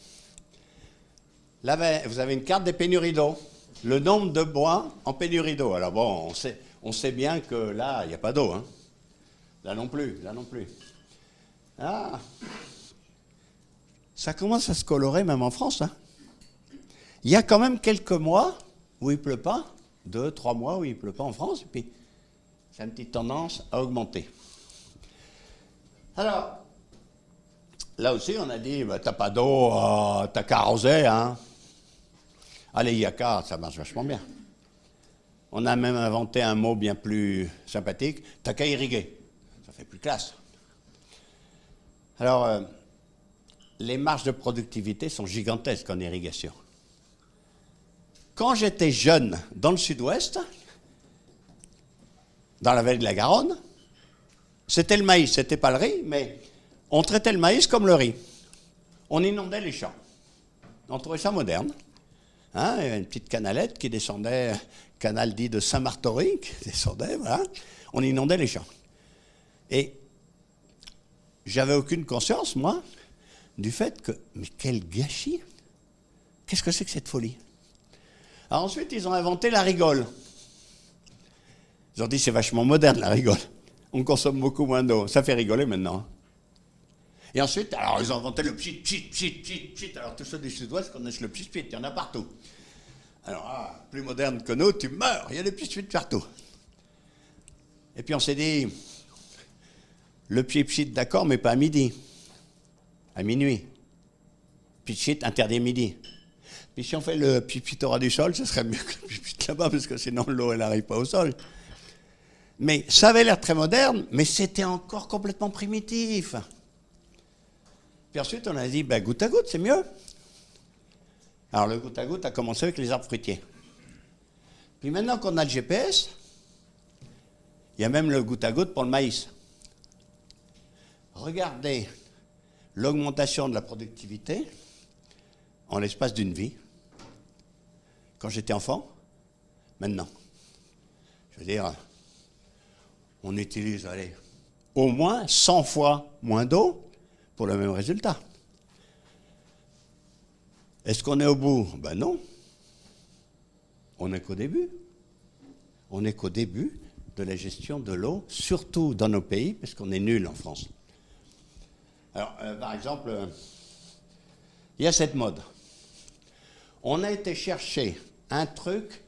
Là, vous avez une carte des pénuries d'eau. le nombre de bois en pénurie d'eau. Alors bon, on sait bien que là, il n'y a pas d'eau. Hein. Là non plus, là non plus. Ah, ça commence à se colorer même en France. Hein. Il y a quand même quelques mois où il ne pleut pas, 2, 3 mois où il ne pleut pas en France, et puis c'est une petite tendance à augmenter. Alors, là aussi, on a dit, bah, t'as pas d'eau, t'as qu'à arroser, hein. Allez, Yaka, ça marche vachement bien. On a même inventé un mot bien plus sympathique, t'as qu'à irriguer. Ça fait plus classe. Alors, les marges de productivité sont gigantesques en irrigation. Quand j'étais jeune dans le sud-ouest, dans la vallée de la Garonne, c'était le maïs, c'était pas le riz, mais on traitait le maïs comme le riz. On inondait les champs. On trouvait ça moderne. Hein, il y avait une petite canalette qui descendait, canal dit de Saint-Martory, qui descendait, voilà. On inondait les champs. Et j'avais aucune conscience, moi, du fait que, mais quel gâchis! Qu'est-ce que c'est que cette folie? Alors ensuite, ils ont inventé la rigole. Ils ont dit, c'est vachement moderne, la rigole. On consomme beaucoup moins d'eau. Ça fait rigoler maintenant. Et ensuite, alors, ils ont inventé le pchit, pchit, pchit, pchit, pchit. Alors, tous ceux du sud-ouest connaissent le pchit, pchit. Il y en a partout. Alors, plus moderne que nous, tu meurs. Il y a des pchit, pchit partout. Et puis, on s'est dit, le pchit, pchit, d'accord, mais pas à midi. À minuit. Pchit, pchit, interdit midi. Puis, si on fait le pchit, pchit au ras du sol, ce serait mieux que le pchit, pchit là-bas, parce que sinon, l'eau, elle n'arrive pas au sol. Mais ça avait l'air très moderne, mais c'était encore complètement primitif. Puis ensuite, on a dit, ben, goutte à goutte, c'est mieux. Alors, le goutte à goutte a commencé avec les arbres fruitiers. Puis maintenant qu'on a le GPS, il y a même le goutte à goutte pour le maïs. Regardez l'augmentation de la productivité en l'espace d'une vie. Quand j'étais enfant, maintenant. Je veux dire, on utilise, allez, au moins 100 fois moins d'eau pour le même résultat. Est-ce qu'on est au bout? Ben non. On n'est qu'au début. On n'est qu'au début de la gestion de l'eau, surtout dans nos pays, parce qu'on est nul en France. Alors, par exemple, il y a cette mode. On a été chercher un truc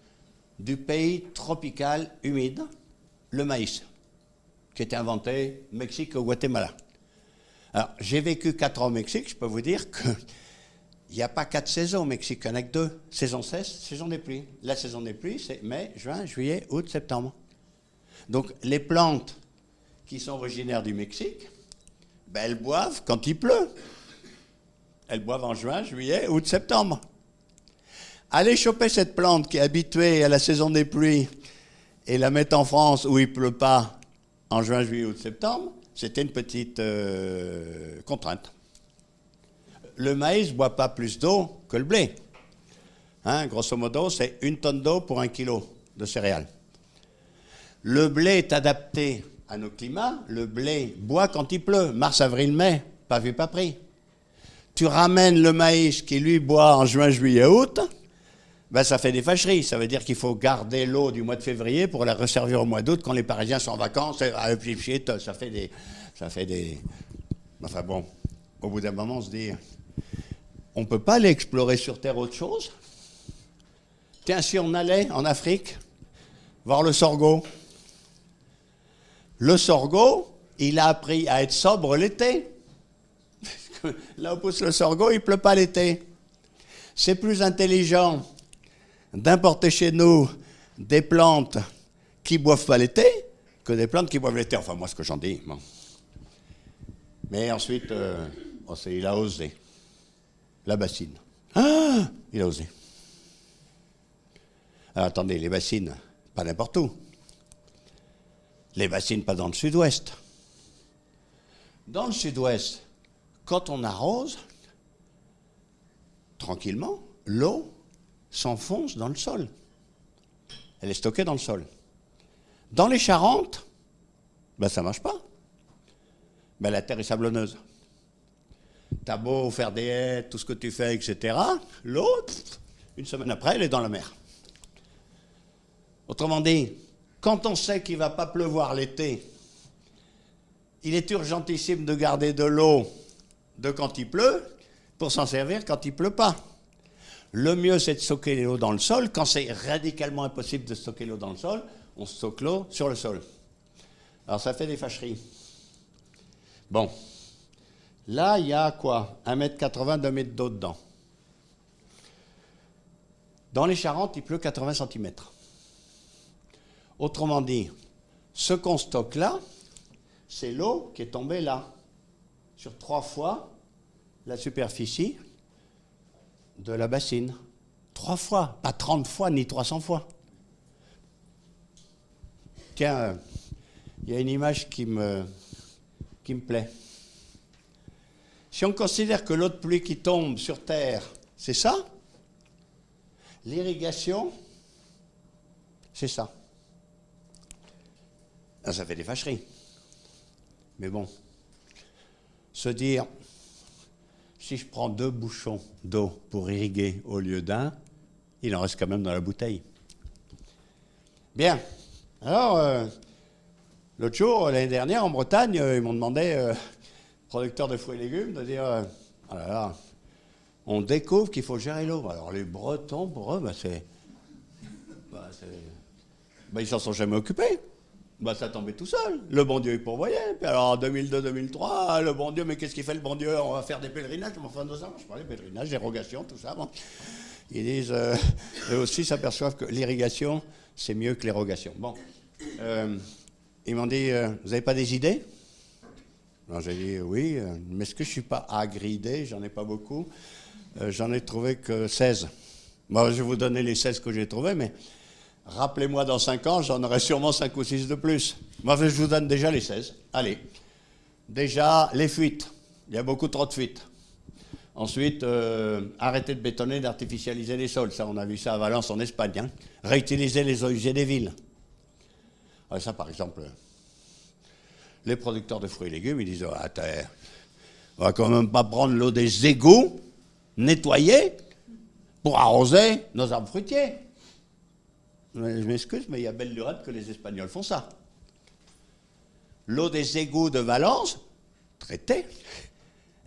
du pays tropical humide, le maïs, qui était inventé au Mexique et au Guatemala. Alors, j'ai vécu 4 ans au Mexique, je peux vous dire qu'il n'y a pas 4 saisons au Mexique, il n'y en a que 2. Saison sèche, saison des pluies. La saison des pluies, c'est mai, juin, juillet, août, septembre. Donc, les plantes qui sont originaires du Mexique, ben, elles boivent quand il pleut. Elles boivent en juin, juillet, août, septembre. Allez choper cette plante qui est habituée à la saison des pluies et la mettre en France où il ne pleut pas en juin, juillet, août, septembre, c'était une petite contrainte. Le maïs ne boit pas plus d'eau que le blé. Hein, grosso modo, c'est 1 tonne d'eau pour 1 kilo de céréales. Le blé est adapté à nos climats. Le blé boit quand il pleut. Mars, avril, mai, pas vu, pas pris. Tu ramènes le maïs qui, lui, boit en juin, juillet, août, ben, ça fait des fâcheries. Ça veut dire qu'il faut garder l'eau du mois de février pour la resservir au mois d'août quand les Parisiens sont en vacances. Ça fait des... Enfin bon, au bout d'un moment, on se dit, on ne peut pas aller explorer sur Terre autre chose. Tiens, si on allait en Afrique voir le sorgho. Le sorgho, il a appris à être sobre l'été. Là où pousse le sorgho, il ne pleut pas l'été. C'est plus intelligent d'importer chez nous des plantes qui ne boivent pas l'été que des plantes qui boivent l'été. Enfin, moi, ce que j'en dis. Bon. Mais ensuite, il a osé. La bassine. Ah, il a osé. Alors, attendez, les bassines, pas n'importe où. Les bassines, pas dans le sud-ouest. Dans le sud-ouest, quand on arrose, tranquillement, l'eau s'enfonce dans le sol. Elle est stockée dans le sol. Dans les Charentes, ben ça ne marche pas. Ben la terre est sablonneuse. T'as beau faire des haies, tout ce que tu fais, etc. L'eau, une semaine après, elle est dans la mer. Autrement dit, quand on sait qu'il ne va pas pleuvoir l'été, il est urgentissime de garder de l'eau de quand il pleut pour s'en servir quand il ne pleut pas. Le mieux, c'est de stocker l'eau dans le sol. Quand c'est radicalement impossible de stocker l'eau dans le sol, on stocke l'eau sur le sol. Alors ça fait des fâcheries. Bon. Là, il y a quoi? 1,80 m, 2 mètres d'eau dedans. Dans les Charentes, il pleut 80 cm. Autrement dit, ce qu'on stocke là, c'est l'eau qui est tombée là, sur 3 fois la superficie de la bassine. 3 fois, pas 30 fois ni 300 fois. Tiens, il y a une image qui me plaît. Si on considère que l'eau de pluie qui tombe sur Terre, c'est ça, l'irrigation, c'est ça. Ah, ça fait des fâcheries. Mais bon, se dire, si je prends 2 bouchons d'eau pour irriguer au lieu d'un, il en reste quand même dans la bouteille. Bien. Alors, l'autre jour, l'année dernière, en Bretagne, ils m'ont demandé, producteurs de fruits et légumes, de dire, oh là là, on découvre qu'il faut gérer l'eau. Alors les Bretons, pour eux, ils s'en sont jamais occupés. Ça tombait tout seul. Le bon Dieu, il pourvoyait. Puis alors, en 2002-2003, le bon Dieu, mais qu'est-ce qu'il fait le bon Dieu? On va faire des pèlerinages. Enfin, je parlais des pèlerinages, d'érogation, tout ça. Bon. Ils disent, eux aussi s'aperçoivent que l'irrigation, c'est mieux que l'érogation. Bon. Ils m'ont dit, vous n'avez pas des idées? Alors j'ai dit, oui, mais est-ce que je ne suis pas agridé? J'en ai pas beaucoup. J'en ai trouvé que 16. Moi, je vais vous donner les 16 que j'ai trouvés, mais rappelez-moi dans 5 ans, j'en aurai sûrement 5 ou 6 de plus. Moi, je vous donne déjà les 16. Allez. Déjà, les fuites. Il y a beaucoup trop de fuites. Ensuite, arrêter de bétonner, d'artificialiser les sols. Ça, on a vu ça à Valence, en Espagne. Hein. Réutiliser les eaux usées des villes. Alors ça, par exemple, les producteurs de fruits et légumes, ils disent, oh, attends, on va quand même pas prendre l'eau des égouts, nettoyer, pour arroser nos arbres fruitiers. Je m'excuse, mais il y a belle lurette que les Espagnols font ça. L'eau des égouts de Valence, traitée,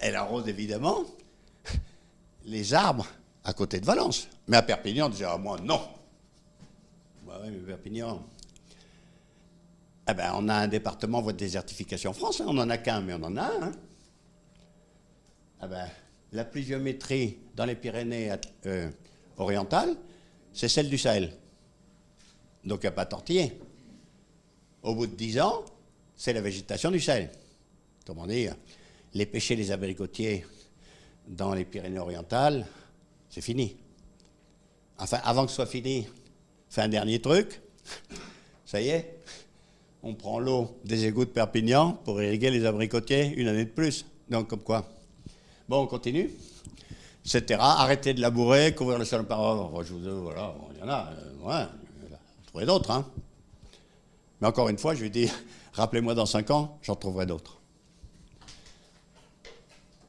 elle arrose évidemment les arbres à côté de Valence. Mais à Perpignan, on disait, ah, moi, non. Bah oui, mais Perpignan... Eh ben, on a un département voie de désertification France, hein. On n'en a qu'un, mais on en a un. Hein. Eh ben, la pluviométrie dans les Pyrénées orientales, c'est celle du Sahel. Donc il n'y a pas de tortiller. Au bout de 10 ans, c'est la végétation du Sahel. Comment dire, les pêchers, les abricotiers dans les Pyrénées orientales, c'est fini. Enfin, avant que ce soit fini, fait un dernier truc. Ça y est, on prend l'eau des égouts de Perpignan pour irriguer les abricotiers une année de plus. Donc, comme quoi. Bon, on continue. Etc. Arrêtez de labourer, couvrir le sol par... je vous voilà, il y en a. Ouais, trouver d'autres. Hein. Mais encore une fois, je lui dis, rappelez-moi dans 5 ans, j'en trouverai d'autres.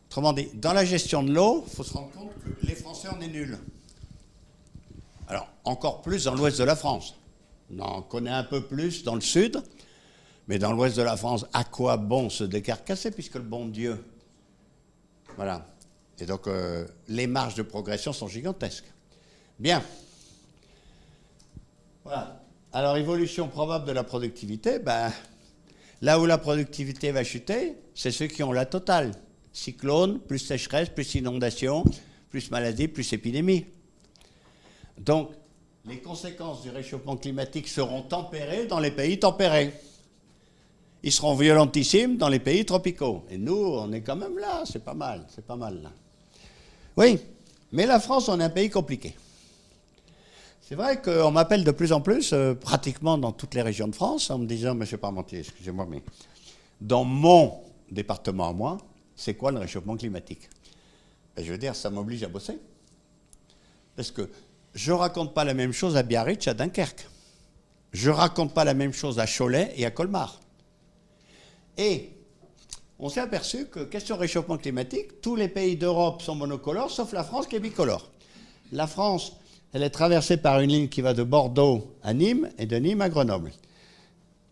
Autrement dit, dans la gestion de l'eau, il faut se rendre compte que les Français, on est nuls. Alors, encore plus dans l'ouest de la France. On en connaît un peu plus dans le sud, mais dans l'ouest de la France, à quoi bon se décarcasser, puisque le bon Dieu... Voilà. Et donc, les marges de progression sont gigantesques. Bien. Voilà. Alors, évolution probable de la productivité, là où la productivité va chuter, c'est ceux qui ont la totale. Cyclone, plus sécheresse, plus inondation, plus maladie, plus épidémie. Donc, les conséquences du réchauffement climatique seront tempérées dans les pays tempérés. Ils seront violentissimes dans les pays tropicaux. Et nous, on est quand même là, c'est pas mal là. Oui, mais la France, on est un pays compliqué. C'est vrai qu'on m'appelle de plus en plus, pratiquement dans toutes les régions de France, en me disant, mais je ne vais pas mentir, excusez-moi, mais dans mon département à moi, c'est quoi le réchauffement climatique? Je veux dire, ça m'oblige à bosser. Parce que je ne raconte pas la même chose à Biarritz, à Dunkerque. Je ne raconte pas la même chose à Cholet et à Colmar. Et on s'est aperçu que, question réchauffement climatique, tous les pays d'Europe sont monocolores, sauf la France qui est bicolore. La France, Elle est traversée par une ligne qui va de Bordeaux à Nîmes et de Nîmes à Grenoble.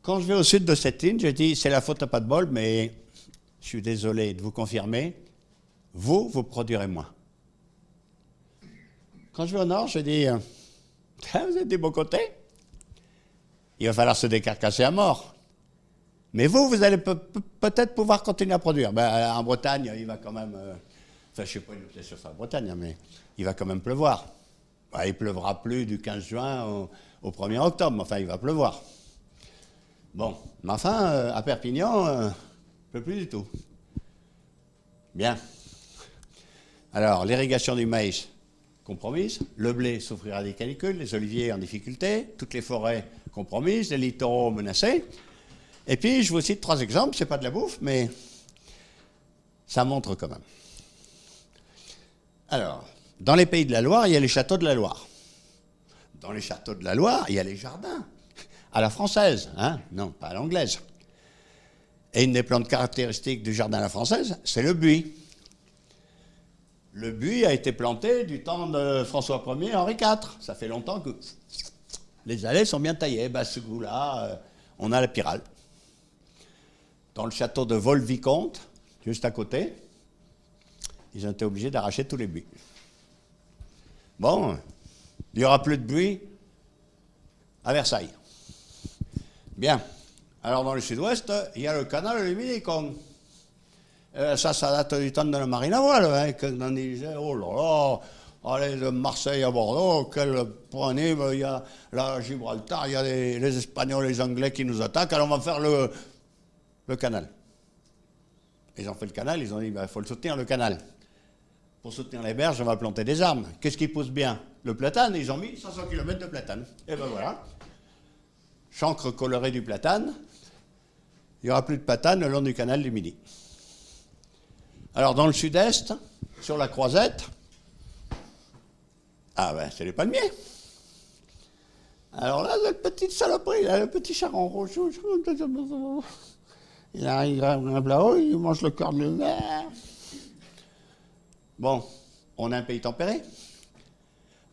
Quand je vais au sud de cette ligne, je dis, c'est la faute à pas de bol, mais je suis désolé de vous confirmer, vous produirez moins. Quand je vais au nord, je dis, vous êtes du beau côté, il va falloir se décarcasser à mort. Mais vous allez peut-être pouvoir continuer à produire. Ben, en Bretagne, il va quand même... enfin, je ne suis pas une obsession sur la Bretagne, mais il va quand même pleuvoir. Ben, il ne pleuvra plus du 15 juin au 1er octobre, mais enfin, il va pleuvoir. Bon, mais enfin, à Perpignan, il ne pleut plus du tout. Bien. Alors, l'irrigation du maïs, compromise. Le blé souffrira des canicules, les oliviers en difficulté, toutes les forêts compromises, les littoraux menacés. Et puis, je vous cite 3 exemples, ce n'est pas de la bouffe, mais ça montre quand même. Alors, dans les pays de la Loire, il y a les châteaux de la Loire. Dans les châteaux de la Loire, il y a les jardins, à la française, hein, non, pas à l'anglaise. Et une des plantes caractéristiques du jardin à la française, c'est le buis. Le buis a été planté du temps de François Ier et Henri IV. Ça fait longtemps que les allées sont bien taillées. Ben, ce goût-là, on a la pyrale. Dans le château de Vaux-le-Vicomte, juste à côté, ils ont été obligés d'arracher tous les buis. Bon, il n'y aura plus de buis à Versailles. Bien. Alors dans le sud-ouest, il y a le canal du Midi-Con. Ça date du temps de la marine à voile, hein, quand on disait, oh là là, allez de Marseille à Bordeaux, quel point, il y a là Gibraltar, il y a les Espagnols, les Anglais qui nous attaquent, alors on va faire le canal. Ils ont fait le canal, ils ont dit, il faut le soutenir, le canal. Pour soutenir les berges, on va planter des arbres. Qu'est-ce qui pousse bien? Le platane, ils ont mis 500 km de platane. Et ben voilà. Chancre colorée du platane, il n'y aura plus de platane le long du canal du Midi. Alors dans le sud-est, sur la Croisette, ah ben c'est les palmiers. Alors là, cette petite saloperie, là, le petit charron rouge, il arrive là-haut, il mange le corps de l'hiver. Bon, on a un pays tempéré,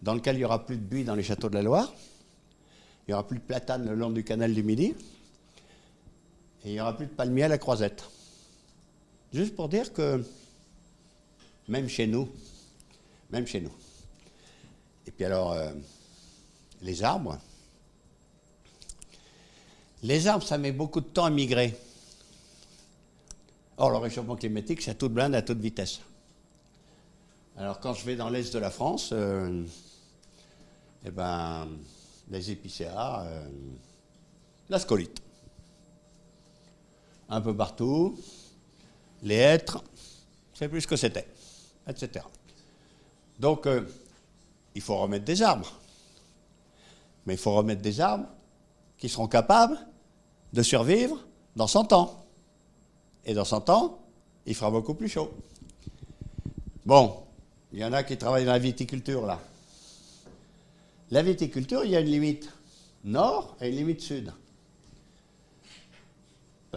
dans lequel il n'y aura plus de buis dans les châteaux de la Loire, il n'y aura plus de platane le long du canal du Midi, et il n'y aura plus de palmiers à la Croisette. Juste pour dire que, même chez nous, et puis alors, les arbres, ça met beaucoup de temps à migrer. Or, le réchauffement climatique, c'est à toute blinde, à toute vitesse. Alors, quand je vais dans l'est de la France, eh ben, les épicéas, la scolite. Un peu partout, les hêtres, c'est plus ce que c'était, etc. Donc, il faut remettre des arbres. Mais il faut remettre des arbres qui seront capables de survivre dans 100 ans. Et dans 100 ans, il fera beaucoup plus chaud. Bon, il y en a qui travaillent dans la viticulture, là. La viticulture, il y a une limite nord et une limite sud.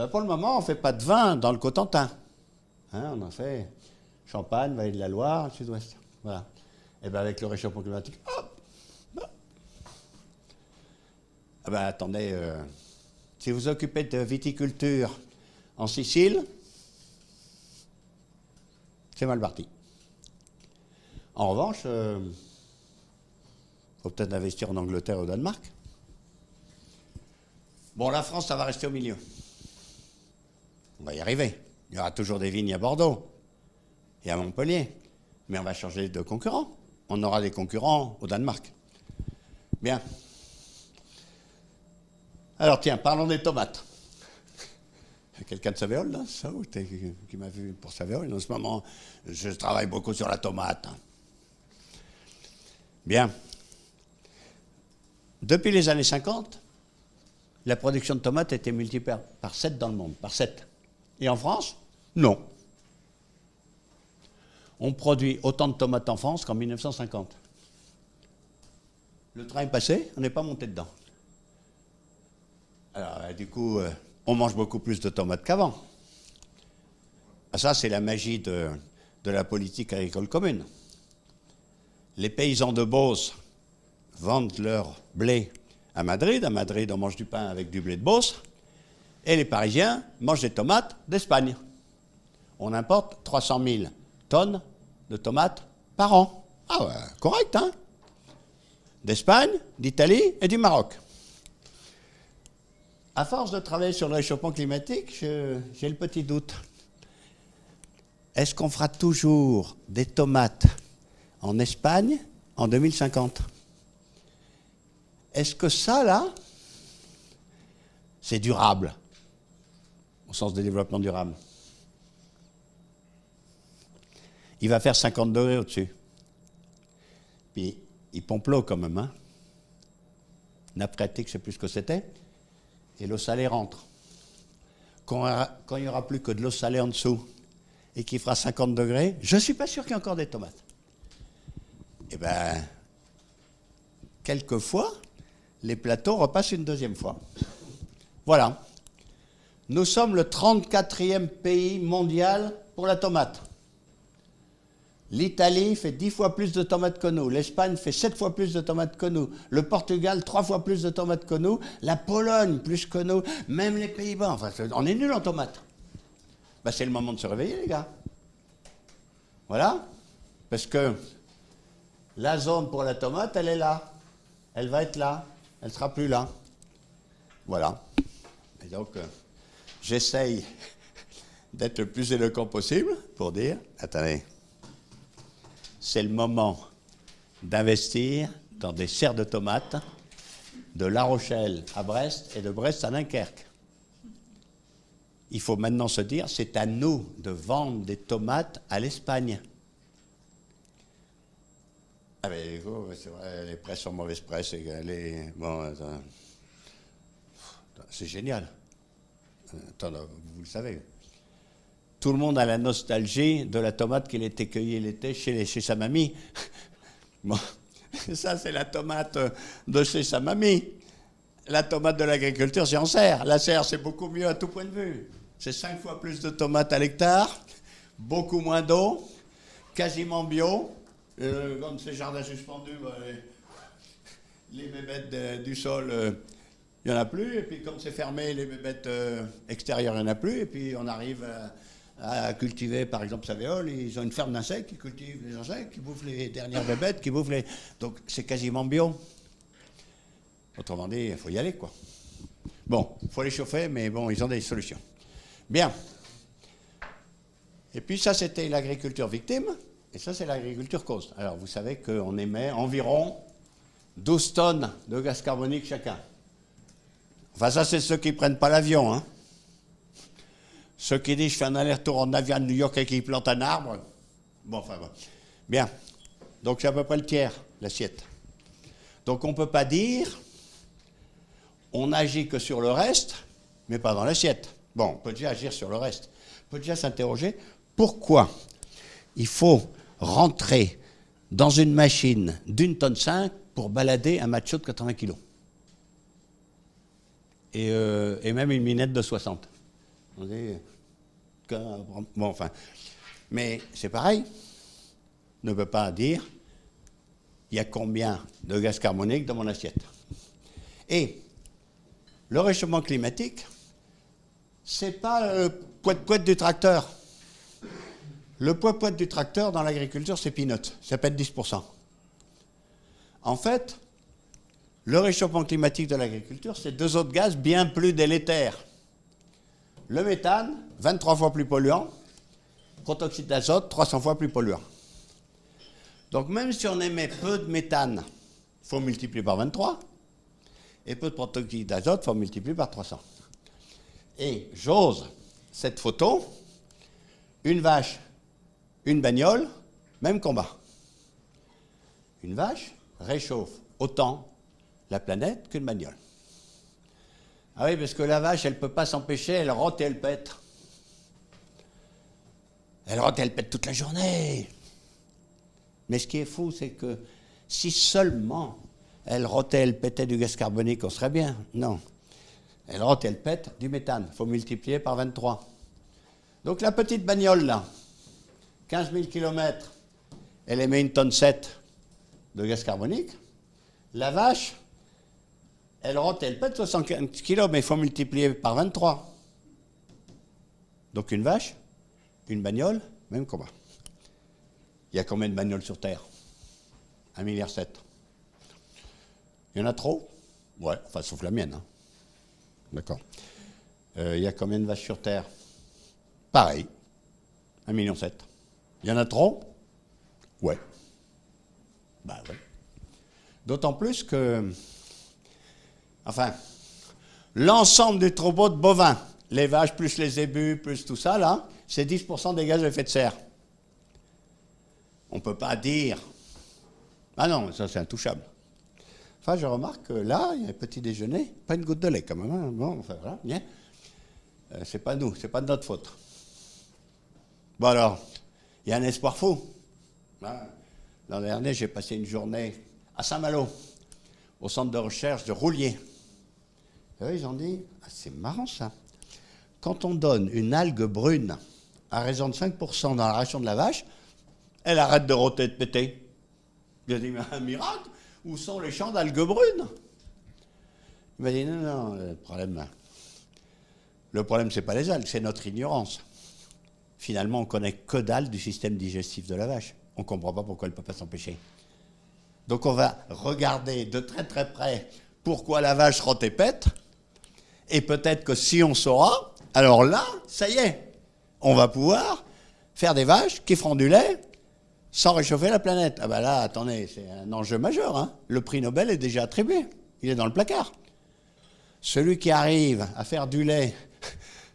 Pour le moment, on ne fait pas de vin dans le Cotentin. Hein, on en fait Champagne, Vallée de la Loire, sud-ouest. Voilà. Et bien avec le réchauffement climatique, hop, hop. Ah ben attendez, si vous occupez de viticulture en Sicile, c'est mal parti. En revanche, il faut peut-être investir en Angleterre ou au Danemark. Bon, la France, ça va rester au milieu. On va y arriver. Il y aura toujours des vignes à Bordeaux et à Montpellier. Mais on va changer de concurrent. On aura des concurrents au Danemark. Bien. Alors tiens, parlons des tomates. Quelqu'un de Savéole, là, ça, qui m'a vu pour Savéole? En ce moment, je travaille beaucoup sur la tomate. Bien. Depuis les années 50, la production de tomates a été multipliée par 7 dans le monde, par 7. Et en France, non. On produit autant de tomates en France qu'en 1950. Le train est passé, on n'est pas monté dedans. Alors, du coup, on mange beaucoup plus de tomates qu'avant. Ça, c'est la magie de la politique agricole commune. Les paysans de Beauce vendent leur blé à Madrid. À Madrid, on mange du pain avec du blé de Beauce. Et les Parisiens mangent des tomates d'Espagne. On importe 300 000 tonnes de tomates par an. Ah ouais, correct, hein? D'Espagne, d'Italie et du Maroc. À force de travailler sur le réchauffement climatique, j'ai le petit doute. Est-ce qu'on fera toujours des tomates en Espagne en 2050? Est-ce que ça, là, c'est durable, au sens de développement durable? Il va faire 50 degrés au-dessus. Puis, il pompe l'eau quand même, hein? Nappe phréatique, je ne sais plus ce que c'était. Et l'eau salée rentre. Quand il n'y aura plus que de l'eau salée en dessous et qu'il fera 50 degrés, je ne suis pas sûr qu'il y ait encore des tomates. Eh bien, quelquefois, les plateaux repassent une deuxième fois. Voilà. Nous sommes le 34e pays mondial pour la tomate. L'Italie fait 10 fois plus de tomates que nous. L'Espagne fait 7 fois plus de tomates que nous. Le Portugal, 3 fois plus de tomates que nous. La Pologne, plus que nous. Même les Pays-Bas. Enfin, on est nuls en tomates. Ben, c'est le moment de se réveiller, les gars. Voilà. Parce que la zone pour la tomate, elle est là. Elle va être là. Elle ne sera plus là. Voilà. Et donc, j'essaye d'être le plus éloquent possible pour dire, attendez, c'est le moment d'investir dans des serres de tomates de La Rochelle à Brest et de Brest à Dunkerque. Il faut maintenant se dire, c'est à nous de vendre des tomates à l'Espagne. Ah mais c'est vrai, les presses sont mauvaises presses. Bon, c'est génial. Attends, vous le savez. Tout le monde a la nostalgie de la tomate qu'il était cueillie l'été chez sa mamie. Bon, ça c'est la tomate de chez sa mamie. La tomate de l'agriculture, c'est en serre. La serre, c'est beaucoup mieux à tout point de vue. C'est 5 fois plus de tomates à l'hectare, beaucoup moins d'eau, quasiment bio. Comme ces jardins suspendus, les bébêtes du sol, il n'y en a plus. Et puis comme c'est fermé, les bébêtes extérieures, il n'y en a plus. Et puis on arrive à cultiver, par exemple, Savéole. Ils ont une ferme d'insectes qui cultivent les insectes, qui bouffent les dernières bébêtes, qui bouffent les... Donc c'est quasiment bio. Autrement dit, il faut y aller, quoi. Bon, il faut les chauffer, mais bon, ils ont des solutions. Bien. Et puis ça, c'était l'agriculture victime. Et ça, c'est l'agriculture cause. Alors, vous savez qu'on émet environ 12 tonnes de gaz carbonique chacun. Enfin, ça, c'est ceux qui ne prennent pas l'avion, hein. Ceux qui disent, je fais un aller-retour en avion à New York et qui plantent un arbre. Bon, enfin, bon. Bien. Donc, c'est à peu près le tiers, l'assiette. Donc, on ne peut pas dire, on agit que sur le reste, mais pas dans l'assiette. Bon, on peut déjà agir sur le reste. On peut déjà s'interroger, pourquoi il faut rentrer dans une machine d'1,5 tonne pour balader un macho de 80 kg. Et même une minette de 60. On dit, bon, enfin. Mais c'est pareil. On ne peut pas dire, il y a combien de gaz carbonique dans mon assiette. Et le réchauffement climatique, c'est pas le poète-poète du tracteur. Le poète-poète du tracteur dans l'agriculture, c'est peanuts. Ça peut être 10%. En fait, le réchauffement climatique de l'agriculture, c'est 2 autres gaz bien plus délétères. Le méthane, 23 fois plus polluant. Protoxyde d'azote, 300 fois plus polluant. Donc même si on émet peu de méthane, il faut multiplier par 23. Et peu de protoxyde d'azote, il faut multiplier par 300. Et j'ose cette photo, une vache, une bagnole, même combat. Une vache réchauffe autant la planète qu'une bagnole. Ah oui, parce que la vache, elle ne peut pas s'empêcher, elle rote et elle pète. Elle rote et elle pète toute la journée. Mais ce qui est fou, c'est que si seulement elle rotait, elle pétait du gaz carbonique, on serait bien. Non. Elle rote et elle pète du méthane. Il faut multiplier par 23. Donc la petite bagnole, là, 15 000 km, elle émet 1,7 tonne de gaz carbonique. La vache, elle rote, elle pète 75 kilos, mais il faut multiplier par 23. Donc une vache, une bagnole, même combat. Il y a combien de bagnoles sur Terre? 1,7 milliard. Il y en a trop? Ouais, enfin sauf la mienne. Hein. D'accord. Il y a combien de vaches sur Terre? Pareil, 1,7 million. Il y en a trop? Ouais. Bah ouais. D'autant plus que, enfin, l'ensemble du troupeau de bovins, les vaches plus les zébus, plus tout ça, là, c'est 10% des gaz à effet de serre. On ne peut pas dire... Ah non, ça c'est intouchable. Enfin, je remarque que là, il y a un petit déjeuner, pas une goutte de lait quand même. Hein. Bon, enfin voilà, bien. C'est pas nous, c'est pas de notre faute. Bon alors, il y a un espoir fou. L'an dernier, j'ai passé une journée à Saint-Malo, au centre de recherche de Roulier. Et eux, ils ont dit, ah, c'est marrant ça. Quand on donne une algue brune à raison de 5% dans la ration de la vache, elle arrête de rôter et de péter. J'ai dit, mais un miracle, où sont les champs d'algues brunes? Il m'a dit, non, le problème, c'est pas les algues, c'est notre ignorance. Finalement, on connaît que dalle du système digestif de la vache. On ne comprend pas pourquoi elle ne peut pas s'empêcher. Donc on va regarder de très très près pourquoi la vache rote et pète, et peut-être que si on saura, alors là, ça y est, on va pouvoir faire des vaches qui feront du lait sans réchauffer la planète. Ah ben là, attendez, c'est un enjeu majeur. Hein. Le prix Nobel est déjà attribué, il est dans le placard. Celui qui arrive à faire du lait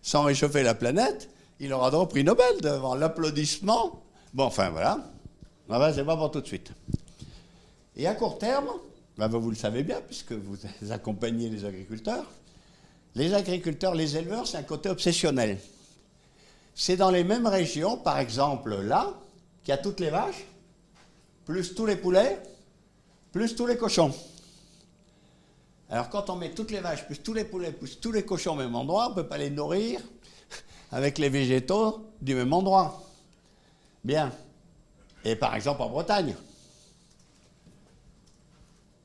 sans réchauffer la planète, il aura droit au prix Nobel devant l'applaudissement. Bon, enfin voilà, ah ben, c'est pas pour tout de suite. Et à court terme, ben, vous le savez bien, puisque vous accompagnez les agriculteurs, les éleveurs, c'est un côté obsessionnel. C'est dans les mêmes régions, par exemple là, qu'il y a toutes les vaches, plus tous les poulets, plus tous les cochons. Alors quand on met toutes les vaches, plus tous les poulets, plus tous les cochons au même endroit, on ne peut pas les nourrir avec les végétaux du même endroit. Bien. Et par exemple en Bretagne.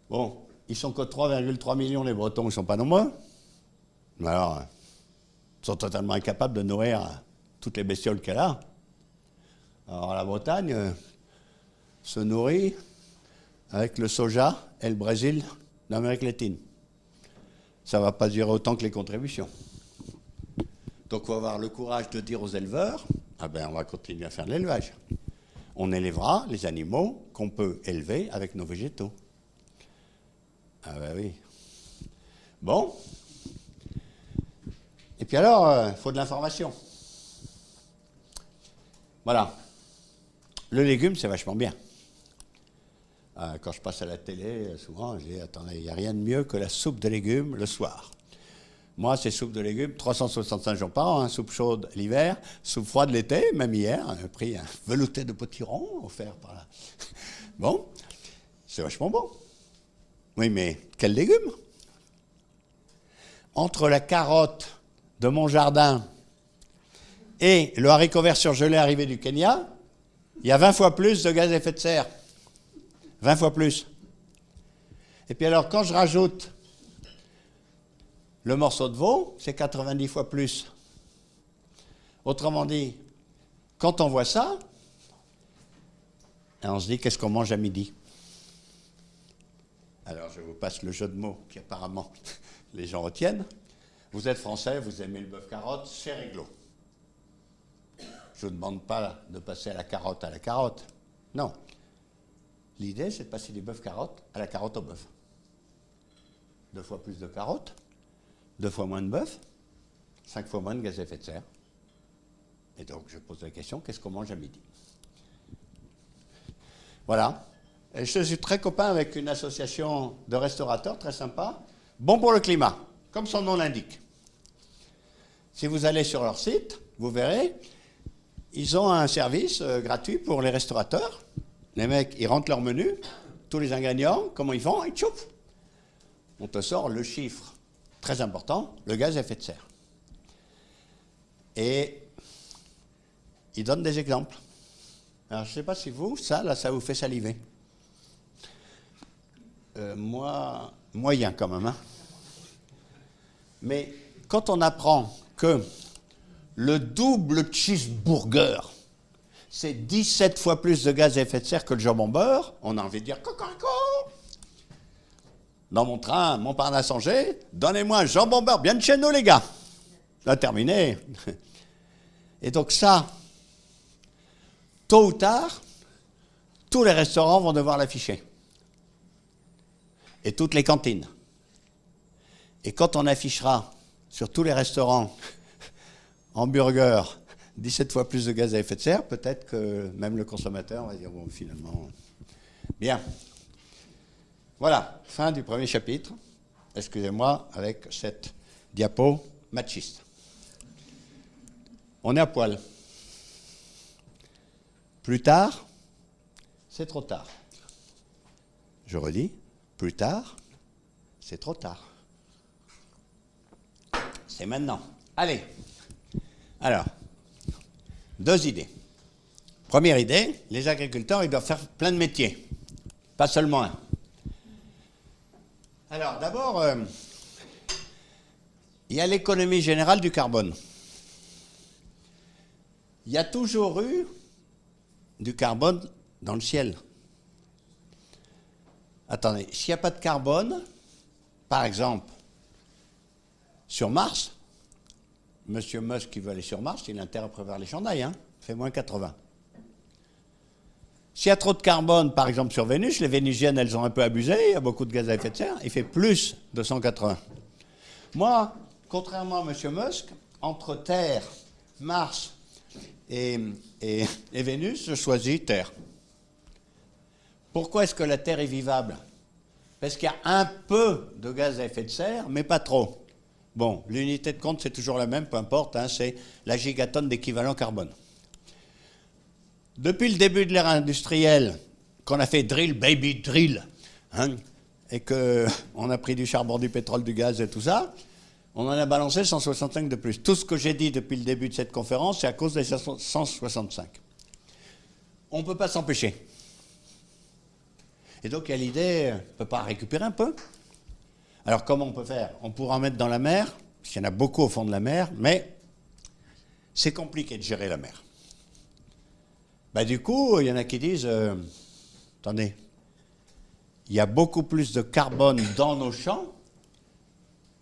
Bon, ils sont que 3,3 millions les Bretons, ils ne sont pas nombreux. Mais alors, ils sont totalement incapables de nourrir toutes les bestioles qu'elle a. Alors la Bretagne se nourrit avec le soja et le Brésil d'Amérique latine. Ça ne va pas durer autant que les contributions. Donc on va avoir le courage de dire aux éleveurs, ah ben on va continuer à faire de l'élevage. On élèvera les animaux qu'on peut élever avec nos végétaux. Ah ben oui. Bon. Et puis alors, il faut de l'information. Voilà. Le légume, c'est vachement bien. Quand je passe à la télé, souvent, je dis, attendez, il n'y a rien de mieux que la soupe de légumes le soir. Moi, c'est soupe de légumes, 365 jours par an, hein, soupe chaude l'hiver, soupe froide l'été, même hier, j'ai pris un velouté de potiron offert par là. Bon, c'est vachement bon. Oui, mais quel légume? Entre la carotte de mon jardin et le haricot vert surgelé arrivé du Kenya, il y a 20 fois plus de gaz à effet de serre. 20 fois plus. Et puis alors, quand je rajoute le morceau de veau, c'est 90 fois plus. Autrement dit, quand on voit ça, on se dit, qu'est-ce qu'on mange à midi? Alors, je vous passe le jeu de mots qui apparemment les gens retiennent. Vous êtes français, vous aimez le bœuf carotte, c'est réglo. Je ne vous demande pas de passer à la carotte. Non. L'idée, c'est de passer du bœuf carotte à la carotte au bœuf. 2 fois plus de carottes, 2 fois moins de bœuf, 5 fois moins de gaz à effet de serre. Et donc, je pose la question, qu'est-ce qu'on mange à midi? Voilà. Et je suis très copain avec une association de restaurateurs très sympa, bon pour le climat, comme son nom l'indique. Si vous allez sur leur site, vous verrez, ils ont un service gratuit pour les restaurateurs. Les mecs, ils rentrent leur menu, tous les ingrédients, comment ils font, ils chauffent. On te sort le chiffre très important, le gaz à effet de serre. Et ils donnent des exemples. Alors, je ne sais pas si vous, ça vous fait saliver. moi, moyen quand même. Hein. Mais quand on apprend que le double cheeseburger, c'est 17 fois plus de gaz à effet de serre que le jambon beurre, on a envie de dire cocorico. Dans mon train, Montparnasse-Angers, donnez-moi un jambon beurre bien de chez nous, les gars. Là, terminé. Et donc ça, tôt ou tard, tous les restaurants vont devoir l'afficher. Et toutes les cantines. Et quand on affichera sur tous les restaurants hamburger 17 fois plus de gaz à effet de serre, peut-être que même le consommateur va dire, bon, finalement... Bien. Voilà, fin du premier chapitre. Excusez-moi, avec cette diapo machiste. On est à poil. Plus tard, c'est trop tard. Je redis, plus tard, c'est trop tard. C'est maintenant. Allez. Alors, 2 idées. Première idée, les agriculteurs, ils doivent faire plein de métiers. Pas seulement un. Alors, d'abord, il y a l'économie générale du carbone. Il y a toujours eu du carbone dans le ciel. Attendez, s'il n'y a pas de carbone, par exemple, sur Mars, Monsieur Musk qui veut aller sur Mars, il a intérêt à prévoir les chandails, hein, il fait moins 80. S'il y a trop de carbone, par exemple sur Vénus, les Vénusiennes, elles ont un peu abusé, il y a beaucoup de gaz à effet de serre, il fait plus de 180. Moi, contrairement à M. Musk, entre Terre, Mars et Vénus, je choisis Terre. Pourquoi est-ce que la Terre est vivable? Parce qu'il y a un peu de gaz à effet de serre, mais pas trop. Bon, l'unité de compte, c'est toujours la même, peu importe, hein, c'est la gigatonne d'équivalent carbone. Depuis le début de l'ère industrielle, qu'on a fait drill, baby drill, hein, et qu'on a pris du charbon, du pétrole, du gaz et tout ça, on en a balancé 165 de plus. Tout ce que j'ai dit depuis le début de cette conférence, c'est à cause des 165. On ne peut pas s'empêcher. Et donc, il y a l'idée, on ne peut pas récupérer un peu? Alors, comment on peut faire? On pourra en mettre dans la mer, parce qu'il y en a beaucoup au fond de la mer, mais c'est compliqué de gérer la mer. Bah, du coup, il y en a qui disent, attendez, il y a beaucoup plus de carbone dans nos champs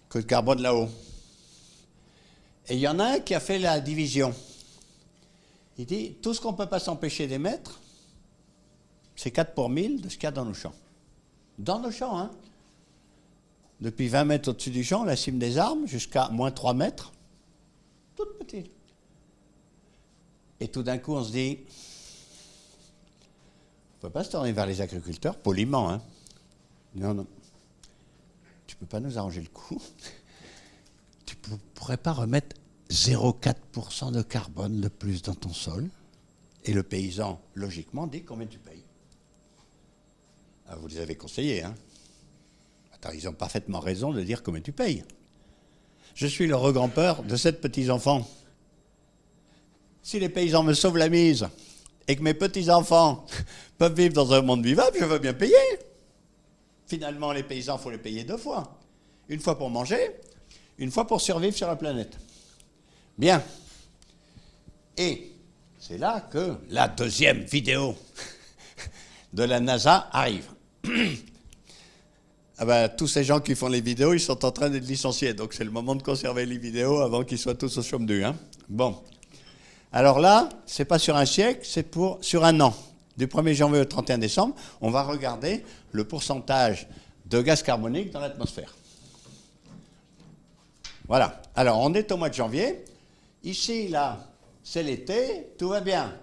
que de carbone là-haut. Et il y en a un qui a fait la division. Il dit, tout ce qu'on ne peut pas s'empêcher d'émettre, c'est 4 pour 1000 de ce qu'il y a dans nos champs. Dans nos champs, hein. Depuis 20 mètres au-dessus du champ, la cime des arbres, jusqu'à moins 3 mètres, toute petite. Et tout d'un coup, on se dit, on ne peut pas se tourner vers les agriculteurs, poliment, hein. Non, non. Tu ne peux pas nous arranger le coup. Tu ne pourrais pas remettre 0,4% de carbone de plus dans ton sol. Et le paysan, logiquement, dit combien tu payes. Ah, vous les avez conseillés, hein. Attends, ils ont parfaitement raison de dire combien tu payes. Je suis le regrand-père de 7 petits-enfants. Si les paysans me sauvent la mise et que mes petits-enfants peuvent vivre dans un monde vivable, je veux bien payer. Finalement, les paysans, il faut les payer 2 fois. Une fois pour manger, une fois pour survivre sur la planète. Bien. Et c'est là que la deuxième vidéo de la NASA arrive. Ah ben, tous ces gens qui font les vidéos, ils sont en train d'être licenciés. Donc c'est le moment de conserver les vidéos avant qu'ils soient tous au chômage du. Hein. Bon. Alors là, c'est pas sur un siècle, c'est sur un an. Du 1er janvier au 31 décembre, on va regarder le pourcentage de gaz carbonique dans l'atmosphère. Voilà. Alors, on est au mois de janvier. Ici, là, c'est l'été, tout va bien.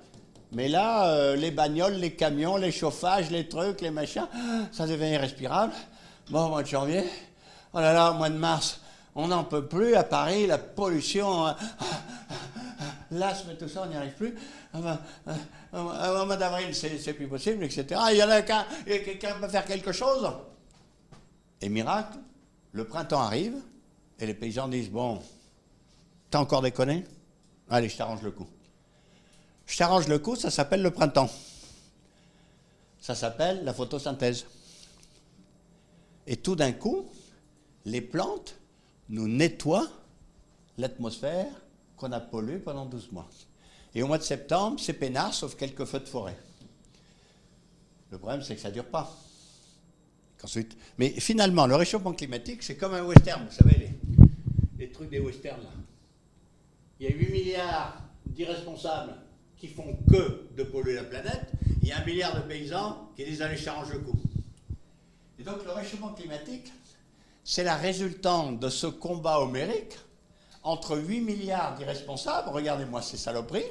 Mais là, les bagnoles, les camions, les chauffages, les trucs, les machins, ça devient irrespirable. Bon, au mois de janvier, oh là là, au mois de mars, on n'en peut plus à Paris, la pollution, l'asthme, tout ça, on n'y arrive plus. Au mois d'avril, c'est plus possible, etc. Il y en a quelqu'un peut faire quelque chose. Et miracle, le printemps arrive, et les paysans disent, bon, t'as encore déconné? Allez, je t'arrange le coup. Je t'arrange le coup, ça s'appelle le printemps. Ça s'appelle la photosynthèse. Et tout d'un coup, les plantes nous nettoient l'atmosphère qu'on a polluée pendant 12 mois. Et au mois de septembre, c'est peinard, sauf quelques feux de forêt. Le problème, c'est que ça ne dure pas. Ensuite, mais finalement, le réchauffement climatique, c'est comme un western, vous savez, les trucs des westerns, là. Il y a 8 milliards d'irresponsables qui font que de polluer la planète. Il y a 1 milliard de paysans qui disent allez, change le coup. Et donc, le réchauffement climatique, c'est la résultante de ce combat homérique entre 8 milliards d'irresponsables, regardez-moi ces saloperies,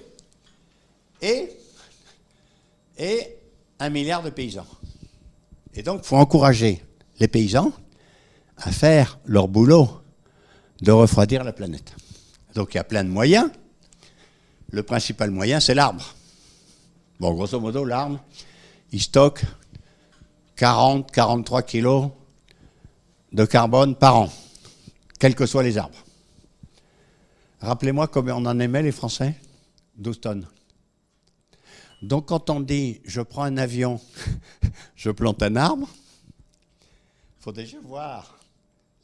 et 1 milliard de paysans. Et donc, il faut encourager les paysans à faire leur boulot de refroidir la planète. Donc, il y a plein de moyens. Le principal moyen, c'est l'arbre. Bon, grosso modo, l'arbre, il stocke 40-43 kilos de carbone par an, quels que soient les arbres. Rappelez-moi combien on en aimait, les Français? 12 tonnes. Donc, quand on dit « je prends un avion, je plante un arbre », il faut déjà voir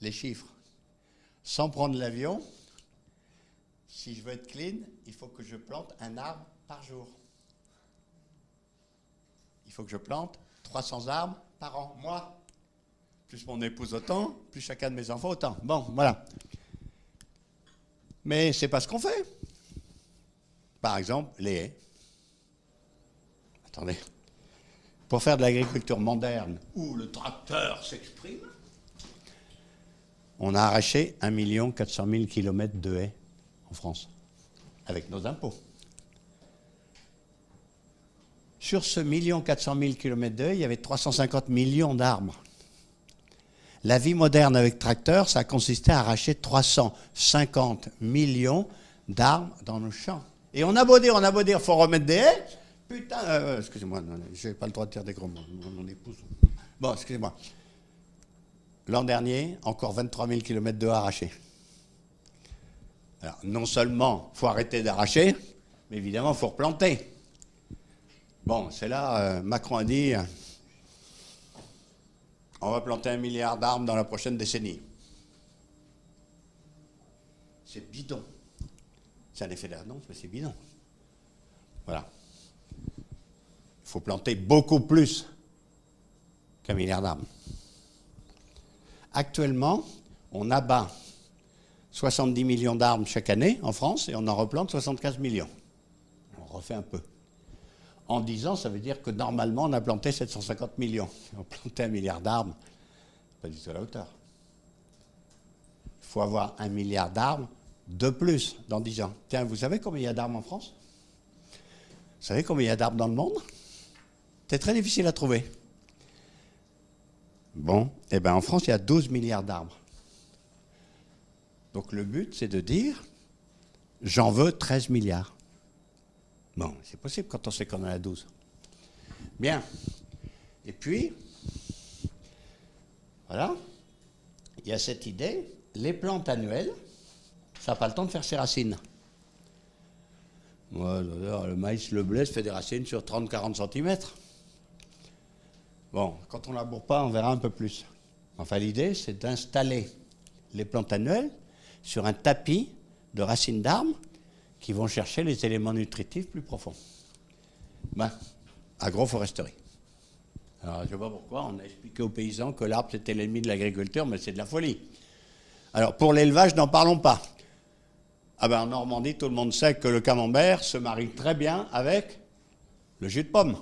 les chiffres. Sans prendre l'avion, si je veux être clean, il faut que je plante un arbre par jour. Il faut que je plante 300 arbres par an, moi. Plus mon épouse autant, plus chacun de mes enfants autant. Bon, voilà. Mais c'est pas ce qu'on fait. Par exemple, les haies. Attendez. Pour faire de l'agriculture moderne, où le tracteur s'exprime, on a arraché 1 400 000 km de haies en France, avec nos impôts. Sur ce 1 400 000 km de haies, il y avait 350 millions d'arbres. La vie moderne avec tracteur, ça a consisté à arracher 350 millions d'arbres dans nos champs. Et on a beau dire, il faut remettre des haies. Putain, excusez-moi, je n'ai pas le droit de dire des gros mots, mon épouse. Bon, excusez-moi. L'an dernier, encore 23 000 km de haies arrachés. Alors, non seulement il faut arrêter d'arracher, mais évidemment, il faut replanter. Bon, c'est là, Macron a dit, on va planter 1 milliard d'arbres dans la prochaine décennie. C'est bidon. C'est un effet d'annonce, mais c'est bidon. Voilà. Il faut planter beaucoup plus qu'1 milliard d'arbres. Actuellement, on abat 70 millions d'arbres chaque année en France et on en replante 75 millions. On refait un peu. En 10 ans, ça veut dire que normalement, on a planté 750 millions. On plantait 1 milliard d'arbres, pas du tout à la hauteur. Il faut avoir 1 milliard d'arbres de plus dans 10 ans. Tiens, vous savez combien il y a d'arbres en France? Vous savez combien il y a d'arbres dans le monde? C'est très difficile à trouver. Bon, eh bien en France, il y a 12 milliards d'arbres. Donc le but, c'est de dire, j'en veux 13 milliards. Bon, c'est possible quand on sait qu'on en a 12. Bien. Et puis, voilà, il y a cette idée, les plantes annuelles, ça n'a pas le temps de faire ses racines. Moi, le maïs, le blé, ça fait des racines sur 30-40 cm. Bon, quand on ne laboure pas, on verra un peu plus. Enfin, l'idée, c'est d'installer les plantes annuelles sur un tapis de racines d'arbres qui vont chercher les éléments nutritifs plus profonds. Ben, agroforesterie. Alors, je ne sais pas pourquoi, on a expliqué aux paysans que l'arbre, c'était l'ennemi de l'agriculture, mais c'est de la folie. Alors, pour l'élevage, n'en parlons pas. Ah ben, en Normandie, tout le monde sait que le camembert se marie très bien avec le jus de pomme.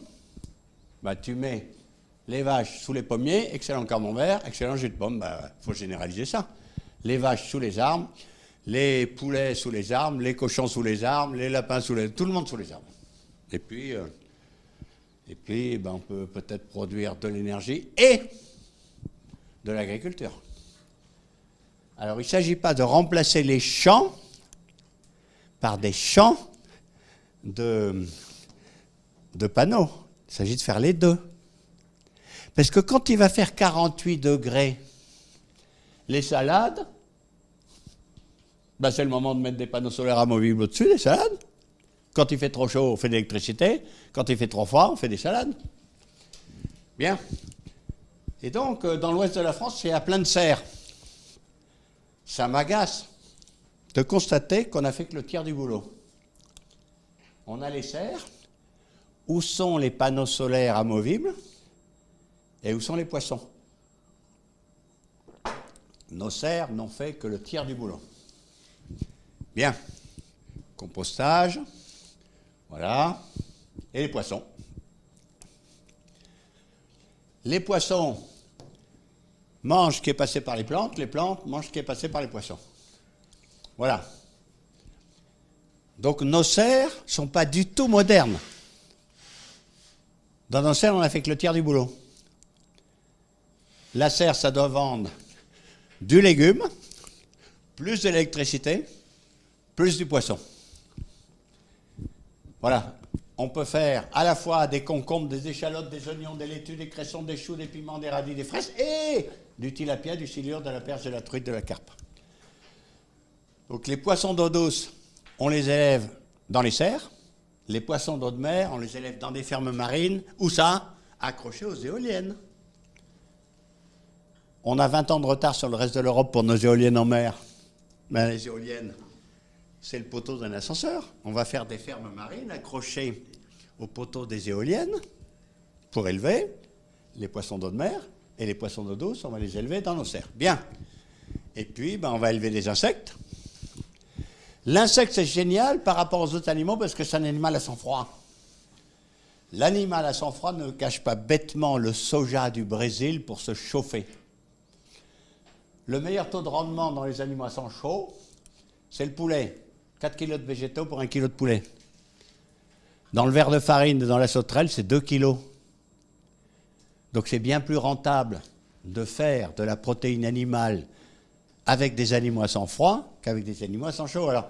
Ben, tu mets les vaches sous les pommiers, excellent camembert, excellent jus de pomme. Ben, faut généraliser ça. Les vaches sous les arbres, les poulets sous les arbres, les cochons sous les arbres, les lapins sous les... tout le monde sous les arbres. Et puis ben, on peut peut-être produire de l'énergie et de l'agriculture. Alors, il ne s'agit pas de remplacer les champs par des champs de panneaux. Il s'agit de faire les deux. Parce que quand il va faire 48 degrés, les salades, ben c'est le moment de mettre des panneaux solaires amovibles au-dessus des salades. Quand il fait trop chaud, on fait de l'électricité. Quand il fait trop froid, on fait des salades. Bien. Et donc, dans l'ouest de la France, il y a plein de serres. Ça m'agace de constater qu'on a fait que le tiers du boulot. On a les serres. Où sont les panneaux solaires amovibles et où sont les poissons? Nos serres n'ont fait que le tiers du boulot. Bien. Compostage. Voilà. Et les poissons. Les poissons mangent ce qui est passé par les plantes mangent ce qui est passé par les poissons. Voilà. Donc nos serres ne sont pas du tout modernes. Dans nos serres, on a fait que le tiers du boulot. La serre, ça doit vendre du légume, plus de l'électricité, plus du poisson. Voilà. On peut faire à la fois des concombres, des échalotes, des oignons, des laitues, des cressons, des choux, des piments, des radis, des fraises et du tilapia, du silure, de la perche, de la truite, de la carpe. Donc les poissons d'eau douce, on les élève dans les serres. Les poissons d'eau de mer, on les élève dans des fermes marines. Où ça? Accrochés aux éoliennes. On a 20 ans de retard sur le reste de l'Europe pour nos éoliennes en mer. Mais les éoliennes, c'est le poteau d'un ascenseur. On va faire des fermes marines accrochées au poteau des éoliennes pour élever les poissons d'eau de mer. Et les poissons d'eau douce, on va les élever dans nos serres. Bien. Et puis, on va élever des insectes. L'insecte, c'est génial par rapport aux autres animaux parce que c'est un animal à sang-froid. L'animal à sang-froid ne cache pas bêtement le soja du Brésil pour se chauffer. Le meilleur taux de rendement dans les animaux à sang chaud, c'est le poulet. 4 kg de végétaux pour 1 kg de poulet. Dans le verre de farine, dans la sauterelle, c'est 2 kg. Donc c'est bien plus rentable de faire de la protéine animale avec des animaux à sang froid qu'avec des animaux à sang chaud. Alors,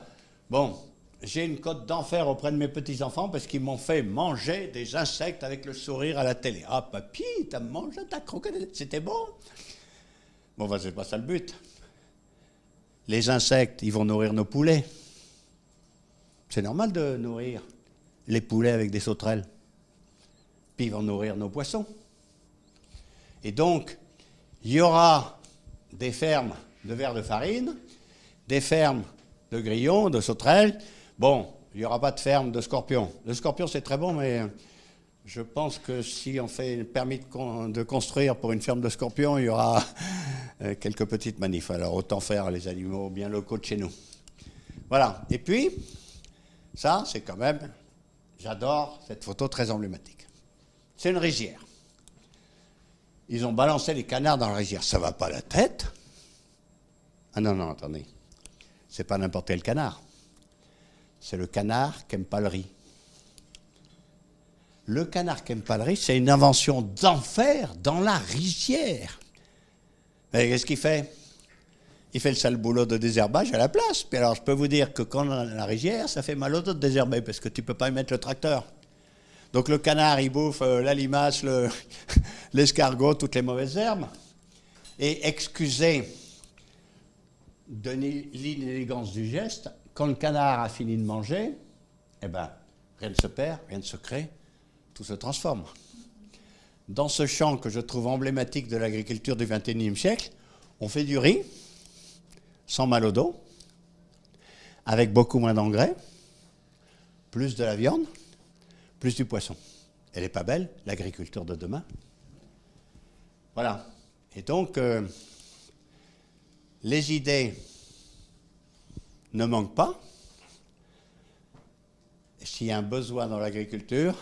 bon, j'ai une cote d'enfer auprès de mes petits-enfants parce qu'ils m'ont fait manger des insectes avec le sourire à la télé. Ah, papy, t'as mangé, t'as croqué, c'était bon. Bon, c'est pas ça le but. Les insectes, ils vont nourrir nos poulets. C'est normal de nourrir les poulets avec des sauterelles. Puis ils vont nourrir nos poissons. Et donc, il y aura des fermes de vers de farine, des fermes de grillons, de sauterelles. Bon, il n'y aura pas de ferme de scorpions. Le scorpion, c'est très bon, mais je pense que si on fait un permis de construire pour une ferme de scorpions, il y aura quelques petites manifs. Alors, autant faire les animaux bien locaux de chez nous. Voilà. Et puis, ça, c'est quand même, j'adore cette photo très emblématique. C'est une rizière. Ils ont balancé les canards dans la rizière. Ça va pas la tête? Ah non, non, attendez. C'est pas n'importe quel canard. C'est le canard qui n'aime pas le riz. Le canard qui n'aime pas le riz, c'est une invention d'enfer dans la rizière. Et qu'est-ce qu'il fait? Il fait le sale boulot de désherbage à la place. Puis alors, je peux vous dire que quand on a la rizière, ça fait mal au dos de désherber parce que tu peux pas y mettre le tracteur. Donc le canard, il bouffe la limace, l'escargot, toutes les mauvaises herbes. Et excusez de l'inélégance du geste, quand le canard a fini de manger, eh ben, rien ne se perd, rien ne se crée, tout se transforme. Dans ce champ que je trouve emblématique de l'agriculture du XXIe siècle, on fait du riz, sans mal au dos, avec beaucoup moins d'engrais, plus de la viande, plus du poisson. Elle n'est pas belle, l'agriculture de demain? Voilà. Et donc, les idées ne manquent pas. S'il y a un besoin dans l'agriculture,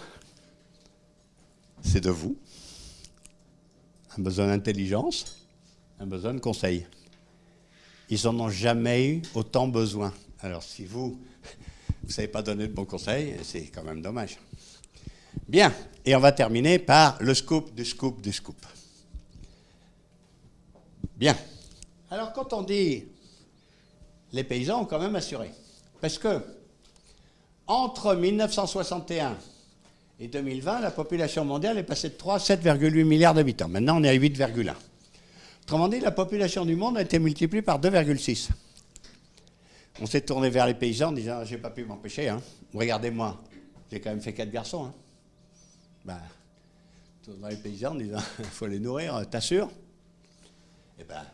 c'est de vous. Un besoin d'intelligence, un besoin de conseil. Ils n'en ont jamais eu autant besoin. Alors si vous ne savez pas donner de bons conseils, c'est quand même dommage. Bien, et on va terminer par le scoop du scoop du scoop. Bien. Alors quand on dit les paysans ont quand même assuré, parce que entre 1961 et 2020, la population mondiale est passée de 3 à 7,8 milliards d'habitants. Maintenant, on est à 8,1. Autrement dit, la population du monde a été multipliée par 2,6. On s'est tourné vers les paysans en disant « j'ai pas pu m'empêcher, hein. Regardez-moi, j'ai quand même fait 4 garçons. Hein. Ben, dans les paysans en disant il faut les nourrir, t'assures? Eh bien,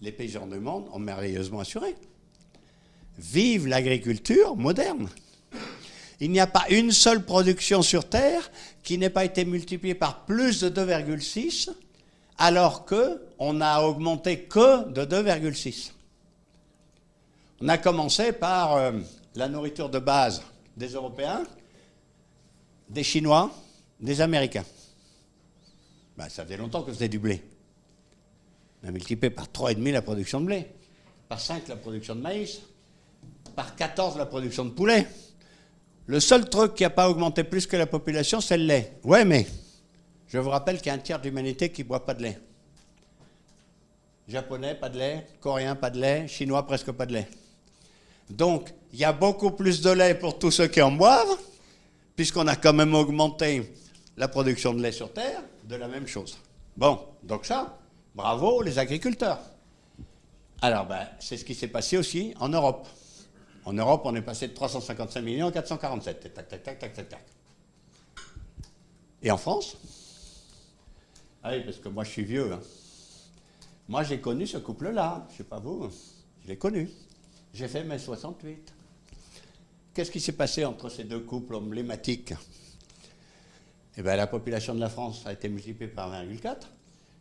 les paysans du monde ont merveilleusement assuré. Vive l'agriculture moderne. Il n'y a pas une seule production sur Terre qui n'ait pas été multipliée par plus de 2,6, alors qu'on n'a augmenté que de 2,6. On a commencé par la nourriture de base des Européens, des Chinois, des Américains. Ben, ça faisait longtemps que c'était du blé. On a multiplié par 3,5 la production de blé, par 5 la production de maïs, par 14 la production de poulet. Le seul truc qui n'a pas augmenté plus que la population, c'est le lait. Ouais, mais je vous rappelle qu'il y a un tiers de l'humanité qui ne boit pas de lait. Japonais, pas de lait. Coréen, pas de lait. Chinois, presque pas de lait. Donc, il y a beaucoup plus de lait pour tous ceux qui en boivent, puisqu'on a quand même augmenté la production de lait sur Terre, de la même chose. Bon, donc ça, bravo les agriculteurs. Alors, ben, c'est ce qui s'est passé aussi en Europe. En Europe, on est passé de 355 millions à 447. Et tac, tac, tac, tac, tac, tac. Et en France? Ah oui, parce que moi, je suis vieux. Hein. Moi, j'ai connu ce couple-là. Je ne sais pas vous, je l'ai connu. J'ai fait mai 68. Qu'est-ce qui s'est passé entre ces deux couples emblématiques? Eh bien, la population de la France a été multipliée par 1,4.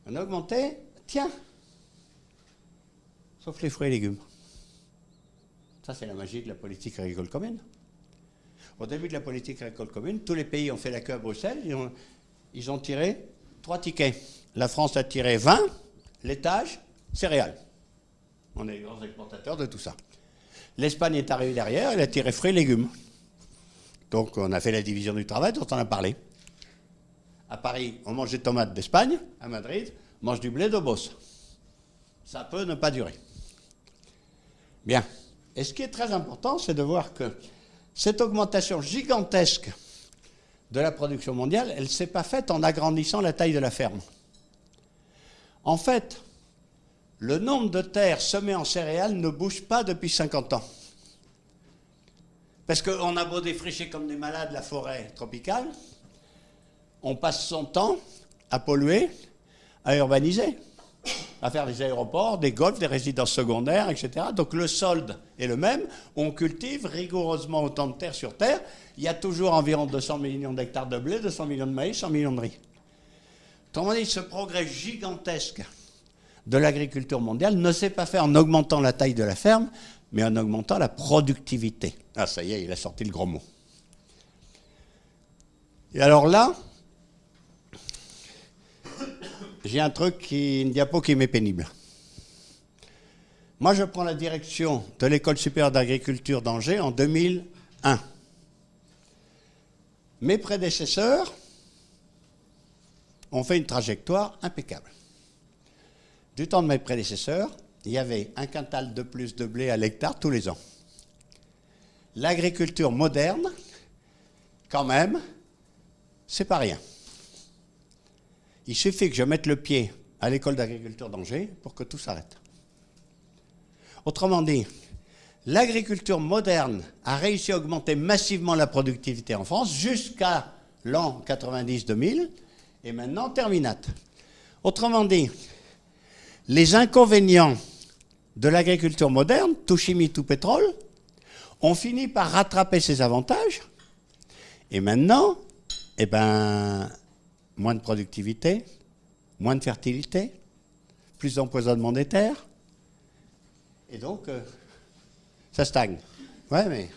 On a augmenté, tiens, sauf les fruits et légumes. Ça, c'est la magie de la politique agricole commune. Au début de la politique agricole commune, tous les pays ont fait la queue à Bruxelles. Ils ont tiré 3 tickets. La France a tiré 20, laitage, céréales. On est les grands exportateurs de tout ça. L'Espagne est arrivée derrière, elle a tiré fruits et légumes. Donc, on a fait la division du travail dont on a parlé. À Paris, on mange des tomates d'Espagne. À Madrid, on mange du blé de Beauce. Ça peut ne pas durer. Bien. Et ce qui est très important, c'est de voir que cette augmentation gigantesque de la production mondiale, elle ne s'est pas faite en agrandissant la taille de la ferme. En fait, le nombre de terres semées en céréales ne bouge pas depuis 50 ans. Parce qu'on a beau défricher comme des malades la forêt tropicale, on passe son temps à polluer, à urbaniser, à faire des aéroports, des golfs, des résidences secondaires, etc. Donc le solde est le même. On cultive rigoureusement autant de terre sur terre. Il y a toujours environ 200 millions d'hectares de blé, 200 millions de maïs, 100 millions de riz. Autrement dit, ce progrès gigantesque de l'agriculture mondiale ne s'est pas fait en augmentant la taille de la ferme, mais en augmentant la productivité. Ah, ça y est, il a sorti le gros mot. Et alors là, j'ai un truc, une diapo qui m'est pénible. Moi, je prends la direction de l'École supérieure d'agriculture d'Angers en 2001. Mes prédécesseurs ont fait une trajectoire impeccable. Du temps de mes prédécesseurs, il y avait 1 quintal de plus de blé à l'hectare tous les ans. L'agriculture moderne, quand même, c'est pas rien. Il suffit que je mette le pied à l'école d'agriculture d'Angers pour que tout s'arrête. Autrement dit, l'agriculture moderne a réussi à augmenter massivement la productivité en France jusqu'à l'an 90-2000 et maintenant terminate. Autrement dit, les inconvénients de l'agriculture moderne, tout chimie, tout pétrole, ont fini par rattraper ces avantages et maintenant, eh ben, moins de productivité, moins de fertilité, plus d'empoisonnement des terres. Et donc, ça stagne. Ouais, mais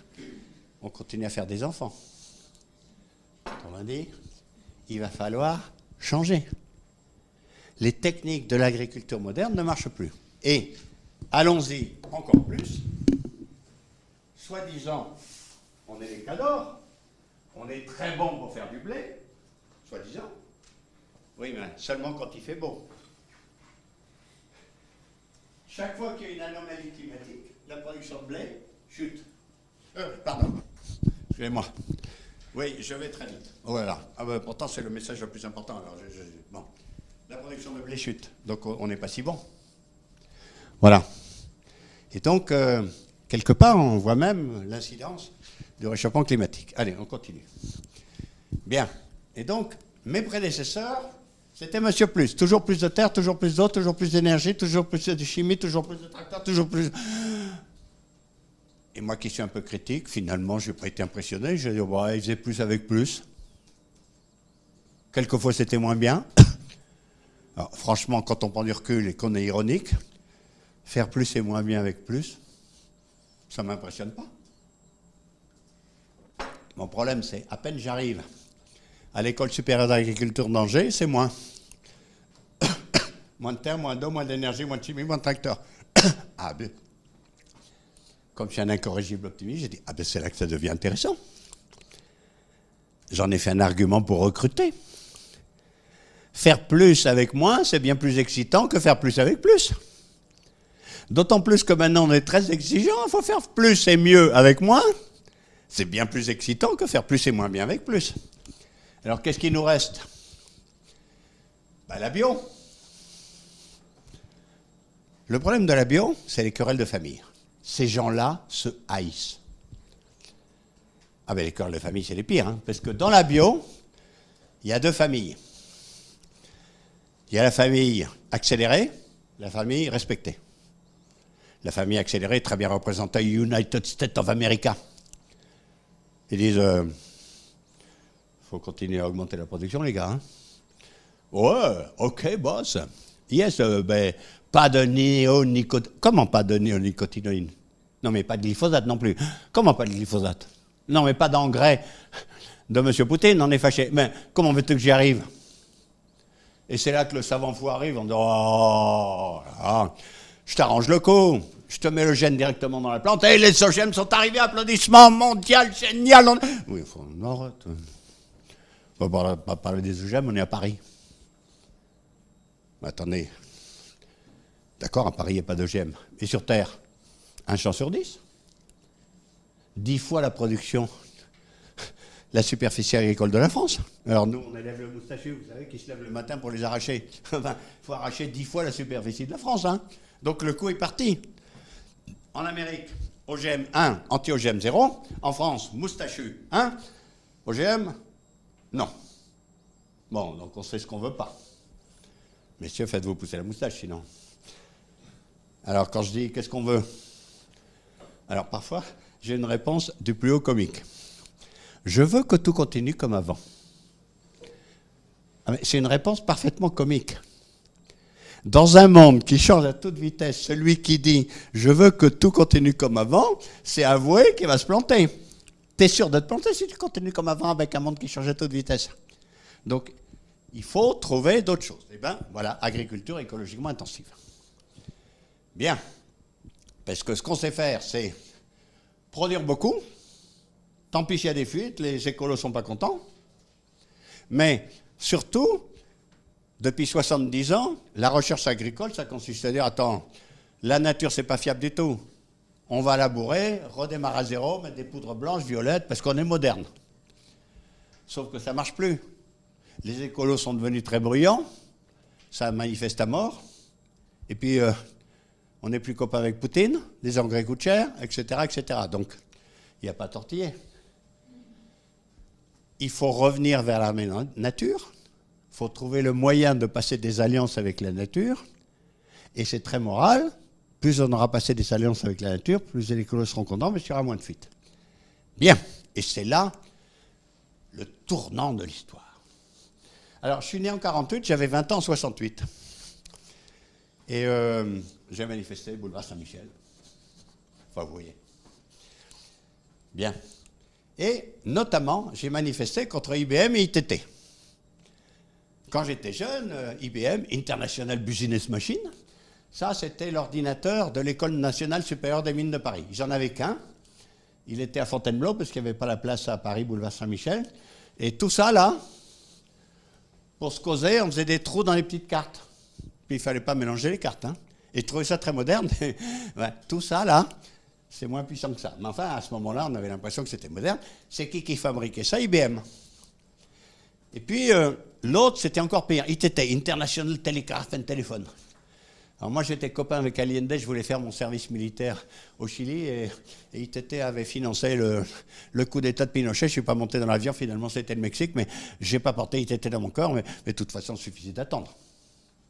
on continue à faire des enfants. On a dit, il va falloir changer. Les techniques de l'agriculture moderne ne marchent plus. Et, allons-y encore plus, soi-disant, on est des cadors, on est très bon pour faire du blé, soi-disant. Oui, mais seulement quand il fait beau. Chaque fois qu'il y a une anomalie climatique, la production de blé chute. Pardon, excusez-moi. Oui, je vais très vite. Voilà. Ah ben, pourtant, c'est le message le plus important. Alors, bon. La production de blé chute, donc on n'est pas si bon. Voilà. Et donc, quelque part, on voit même l'incidence du réchauffement climatique. Allez, on continue. Bien. Et donc, Mes prédécesseurs, c'était Monsieur Plus. Toujours plus de terre, toujours plus d'eau, toujours plus d'énergie, toujours plus de chimie, toujours plus de tracteurs, toujours plus... Et moi qui suis un peu critique, finalement, je n'ai pas été impressionné. J'ai dit, ouais, ils faisaient plus avec plus. Quelquefois, c'était moins bien. Alors, franchement, quand on prend du recul et qu'on est ironique, faire plus et moins bien avec plus, ça ne m'impressionne pas. Mon problème, c'est à peine j'arrive à l'école supérieure d'agriculture d'Angers, c'est moins. Moins de terre, moins d'eau, moins d'énergie, moins de chimie, moins de tracteurs. Ah ben, comme je suis un incorrigible optimiste, j'ai dit, ah ben c'est là que ça devient intéressant. J'en ai fait un argument pour recruter. Faire plus avec moins, c'est bien plus excitant que faire plus avec plus. D'autant plus que maintenant on est très exigeant, il faut faire plus et mieux avec moins. C'est bien plus excitant que faire plus et moins bien avec plus. Alors qu'est-ce qui nous reste? Ben, la bio. Le problème de la bio, c'est les querelles de famille. Ces gens-là se haïssent. Ah ben les querelles de famille, c'est les pires, hein, parce que dans la bio, il y a deux familles. Il y a la famille accélérée, la famille respectée. La famille accélérée est très bien représentée aux United States of America. Ils disent, faut continuer à augmenter la production, les gars. Hein. Ouais, ok, boss. Yes, ben, pas de néonicotinoïdes. Comment pas de néonicotinoïdes? Non, mais pas de glyphosate non plus. Comment pas de glyphosate? Non, mais pas d'engrais de M. Poutine, on est fâché. Mais comment veux-tu que j'y arrive? Et c'est là que le savant fou arrive, on dit, oh, là, je t'arrange le coup. Je te mets le gène directement dans la plante. Et les OGM sont arrivés, applaudissements, mondial, génial. Oui, il faut arrête. On va pas parler des OGM, on est à Paris. Mais attendez. D'accord, à Paris, il n'y a pas d'OGM. Et sur Terre, un champ sur 10. 10 fois la production, la superficie agricole de la France. Alors nous, on élève le moustachu, vous savez, qui se lève le matin pour les arracher. Enfin, il faut arracher 10 fois la superficie de la France. Hein. Donc le coup est parti. En Amérique, OGM 1, anti-OGM 0. En France, moustachu 1, OGM, non. Bon, donc on sait ce qu'on ne veut pas. Messieurs, faites-vous pousser la moustache sinon. Alors quand je dis qu'est-ce qu'on veut? Alors parfois, j'ai une réponse du plus haut comique. Je veux que tout continue comme avant. Ah, c'est une réponse parfaitement comique. Dans un monde qui change à toute vitesse, celui qui dit « je veux que tout continue comme avant », c'est avouer qu'il va se planter. Tu es sûr de te planter si tu continues comme avant avec un monde qui change à toute vitesse. Donc, il faut trouver d'autres choses. Eh bien, voilà, agriculture écologiquement intensive. Bien. Parce que ce qu'on sait faire, c'est produire beaucoup. Tant pis s'il y a des fuites, les écolos ne sont pas contents. Mais surtout, depuis 70 ans, la recherche agricole, ça consiste à dire, attends, la nature, c'est pas fiable du tout. On va labourer, redémarrer à zéro, mettre des poudres blanches, violettes, parce qu'on est moderne. Sauf que ça ne marche plus. Les écolos sont devenus très bruyants, ça manifeste à mort, et puis on n'est plus copains avec Poutine, les engrais coûtent cher, etc., etc. Donc, il n'y a pas à tortiller. Il faut revenir vers la nature. Il faut trouver le moyen de passer des alliances avec la nature. Et c'est très moral. Plus on aura passé des alliances avec la nature, plus les écolos seront contents, mais il y aura moins de fuites. Bien. Et c'est là le tournant de l'histoire. Alors, je suis né en 48, j'avais 20 ans en 68. Et j'ai manifesté boulevard Saint-Michel. Enfin, vous voyez. Bien. Et notamment, j'ai manifesté contre IBM et ITT. Quand j'étais jeune, IBM, International Business Machine, ça c'était l'ordinateur de l'École nationale supérieure des mines de Paris. J'en avais qu'un. Il était à Fontainebleau parce qu'il n'y avait pas la place à Paris, boulevard Saint-Michel. Et tout ça là, pour se causer, on faisait des trous dans les petites cartes. Puis il ne fallait pas mélanger les cartes. Hein. Et je trouvais ça très moderne. Ouais, tout ça là, c'est moins puissant que ça. Mais enfin, à ce moment-là, on avait l'impression que c'était moderne. C'est qui fabriquait ça? IBM. Et puis, l'autre, c'était encore pire. ITT, International Telegraph and Telephone. Alors moi, j'étais copain avec Allende, je voulais faire mon service militaire au Chili et ITT avait financé le coup d'État de Pinochet. Je ne suis pas monté dans l'avion, finalement c'était le Mexique, mais je n'ai pas porté ITT dans mon corps, mais de toute façon, il suffisait d'attendre.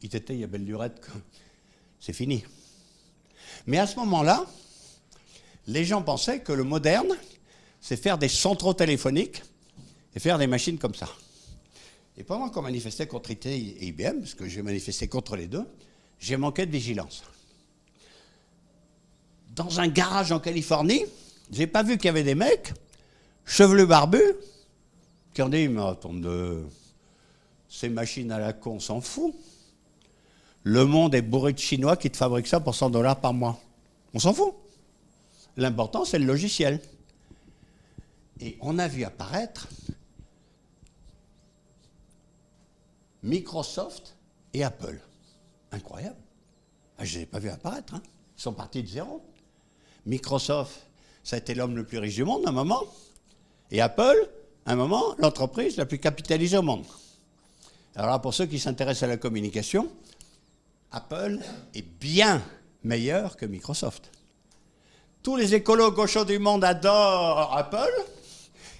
ITT, il y a belle lurette, c'est fini. Mais à ce moment-là, les gens pensaient que le moderne, c'est faire des centraux téléphoniques et faire des machines comme ça. Et pendant qu'on manifestait contre IT et IBM, parce que j'ai manifesté contre les deux, j'ai manqué de vigilance. Dans un garage en Californie, j'ai pas vu qu'il y avait des mecs, chevelus barbus, qui ont dit, mais attendez, ces machines à la con, on s'en fout. Le monde est bourré de Chinois qui te fabriquent ça pour $100 par mois. On s'en fout. L'important, c'est le logiciel. Et on a vu apparaître Microsoft et Apple. Incroyable. Je ne les ai pas vus apparaître. Hein. Ils sont partis de zéro. Microsoft, ça a été l'homme le plus riche du monde à un moment. Et Apple, à un moment, l'entreprise la plus capitalisée au monde. Alors là, pour ceux qui s'intéressent à la communication, Apple est bien meilleur que Microsoft. Tous les écolos gauchos du monde adorent Apple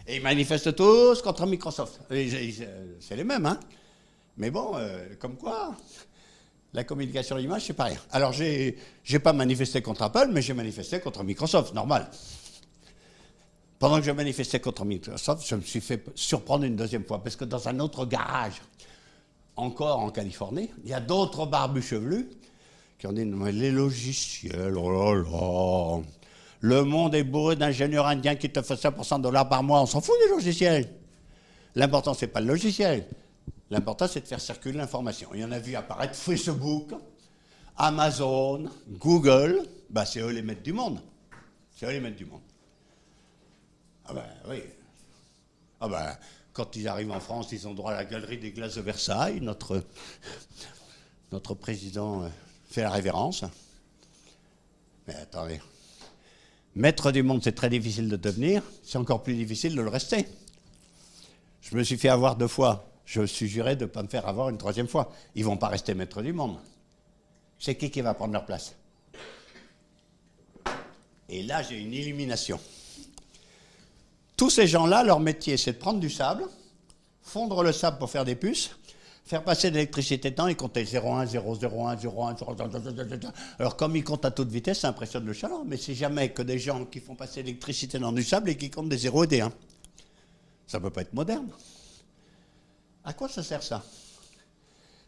et ils manifestent tous contre Microsoft. C'est les mêmes, hein. Mais bon, comme quoi, la communication d'image, c'est pas rien. Alors, j'ai pas manifesté contre Apple, mais j'ai manifesté contre Microsoft, normal. Pendant que je manifestais contre Microsoft, je me suis fait surprendre une deuxième fois, parce que dans un autre garage, encore en Californie, il y a d'autres barbus chevelus qui ont dit, mais les logiciels, oh là là, le monde est bourré d'ingénieurs indiens qui te font ça pour $100 par mois, on s'en fout des logiciels. L'important, c'est pas le logiciel. L'important, c'est de faire circuler l'information. Il y en a vu apparaître Facebook, Amazon, Google. Ben, c'est eux les maîtres du monde. C'est eux les maîtres du monde. Ah ben oui. Ah ben, quand ils arrivent en France, ils ont droit à la galerie des glaces de Versailles. Notre président fait la révérence. Mais attendez. Maître du monde, c'est très difficile de devenir. C'est encore plus difficile de le rester. Je me suis fait avoir 2 fois. Je me suis juré de ne pas me faire avoir une 3e fois. Ils ne vont pas rester maîtres du monde. C'est qui va prendre leur place? Et là, j'ai une illumination. Tous ces gens-là, leur métier, c'est de prendre du sable, fondre le sable pour faire des puces, faire passer de l'électricité dedans et compter 0,1, 0,01, 0,1, 0,1. Alors, comme ils comptent à toute vitesse, ça impressionne le chaland. Mais c'est jamais que des gens qui font passer l'électricité dans du sable et qui comptent des 0 et des 1. Ça ne peut pas être moderne. À quoi ça sert ça?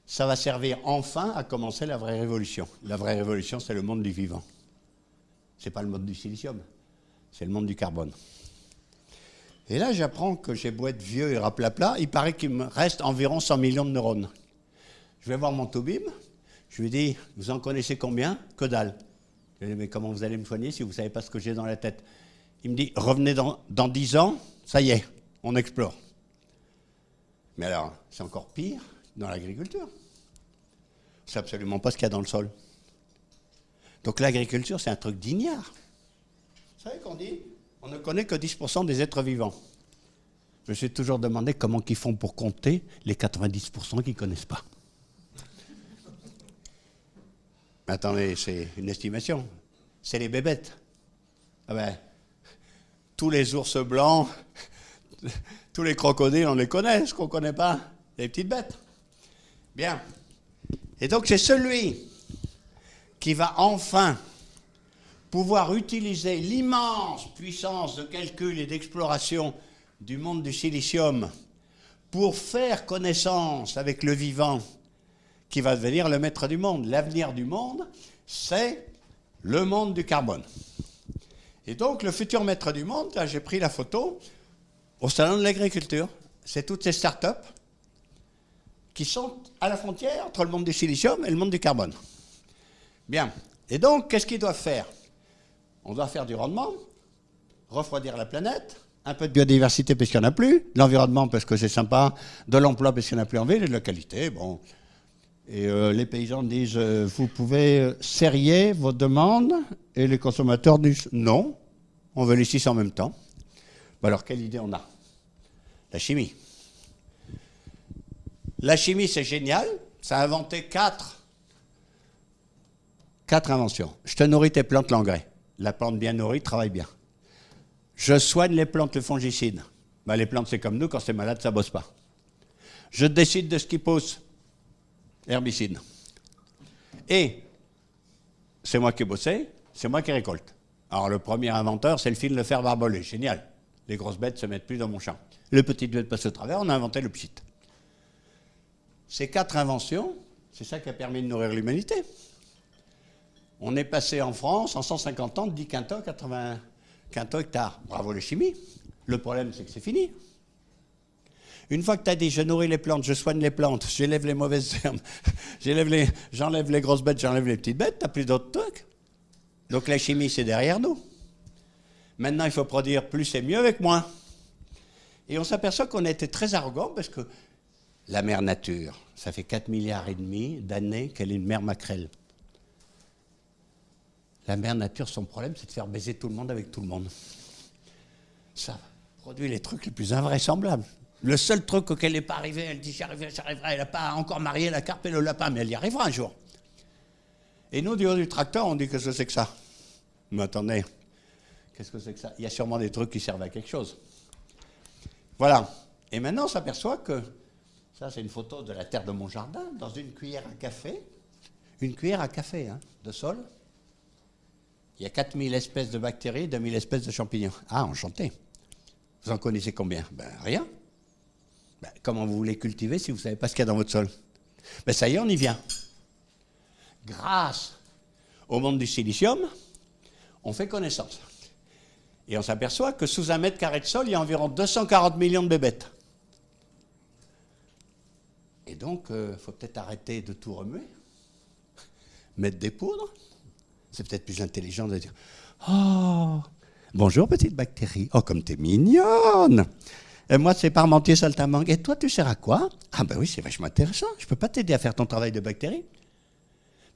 Ça va servir enfin à commencer la vraie révolution. La vraie révolution, c'est le monde du vivant. Ce n'est pas le monde du silicium, c'est le monde du carbone. Et là, j'apprends que j'ai beau être vieux et raplapla, il paraît qu'il me reste environ 100 millions de neurones. Je vais voir mon Toubib, je lui dis, vous en connaissez combien? Que dalle. Je lui dis, mais comment vous allez me soigner si vous ne savez pas ce que j'ai dans la tête? Il me dit, revenez dans 10 ans, ça y est, on explore. Mais alors, c'est encore pire dans l'agriculture. C'est absolument pas ce qu'il y a dans le sol. Donc l'agriculture, c'est un truc d'ignare. Vous savez qu'on dit, on ne connaît que 10% des êtres vivants. Je me suis toujours demandé comment ils font pour compter les 90% qu'ils ne connaissent pas. Mais attendez, c'est une estimation. C'est les bébêtes. Ah ben, tous les ours blancs, tous les crocodiles, on les connaît, ce qu'on ne connaît pas, les petites bêtes. Bien. Et donc c'est celui qui va enfin pouvoir utiliser l'immense puissance de calcul et d'exploration du monde du silicium pour faire connaissance avec le vivant qui va devenir le maître du monde. L'avenir du monde, c'est le monde du carbone. Et donc le futur maître du monde, là j'ai pris la photo au salon de l'agriculture. C'est toutes ces start-up qui sont à la frontière entre le monde du silicium et le monde du carbone. Bien. Et donc, qu'est-ce qu'ils doivent faire? On doit faire du rendement, refroidir la planète, un peu de biodiversité parce qu'il n'y en a plus, l'environnement parce que c'est sympa, de l'emploi parce qu'il n'y en a plus en ville, et de la qualité, bon. Et les paysans disent, vous pouvez serrer vos demandes, et les consommateurs disent, non, on veut les 6 en même temps. Bon, alors, quelle idée on a? La chimie. La chimie, c'est génial. Ça a inventé 4 4 inventions. Je te nourris tes plantes l'engrais. La plante bien nourrie travaille bien. Je soigne les plantes le fongicide. Ben, les plantes, c'est comme nous, quand c'est malade, ça ne bosse pas. Je décide de ce qui pousse. Herbicide. Et c'est moi qui ai bossé, c'est moi qui récolte. Alors le premier inventeur, c'est le fil de fer barbelé. Génial. Les grosses bêtes ne se mettent plus dans mon champ. Les petites bêtes passent au travers, on a inventé le pchit. Ces 4 inventions, c'est ça qui a permis de nourrir l'humanité. On est passé en France, en 150 ans, de 10 quintaux à 80 quintaux hectares. Bravo les chimies. Le problème, c'est que c'est fini. Une fois que tu as dit, je nourris les plantes, je soigne les plantes, j'élève les mauvaises herbes, j'enlève les grosses bêtes, j'enlève les petites bêtes, tu n'as plus d'autres trucs. Donc la chimie, c'est derrière nous. Maintenant, il faut produire plus et mieux avec moins. Et on s'aperçoit qu'on a été très arrogant parce que la mère nature, ça fait 4,5 milliards d'années qu'elle est une mère maquerelle. La mère nature, son problème, c'est de faire baiser tout le monde avec tout le monde. Ça produit les trucs les plus invraisemblables. Le seul truc auquel elle n'est pas arrivée, elle dit j'arriverai, elle n'a pas encore marié la carpe et le lapin, mais elle y arrivera un jour. Et nous, du haut du tracteur, on dit qu'est-ce que c'est que ça? Mais attendez, qu'est-ce que c'est que ça? Il y a sûrement des trucs qui servent à quelque chose. Voilà. Et maintenant, on s'aperçoit que, ça c'est une photo de la terre de mon jardin, dans une cuillère à café, de sol, il y a 4000 espèces de bactéries, 2000 espèces de champignons. Ah, enchanté. Vous en connaissez combien? Ben, rien. Ben, comment vous voulez cultiver si vous ne savez pas ce qu'il y a dans votre sol? Ben, ça y est, on y vient. Grâce au monde du silicium, on fait connaissance. Et on s'aperçoit que sous 1 mètre carré de sol, il y a environ 240 millions de bébêtes. Et donc, il faut peut-être arrêter de tout remuer, mettre des poudres. C'est peut-être plus intelligent de dire « Oh, bonjour petite bactérie, oh comme t'es mignonne !» Et moi, c'est Parmentier saltamangue. Et toi, tu sers à quoi? Ah ben oui, c'est vachement intéressant. Je ne peux pas t'aider à faire ton travail de bactérie.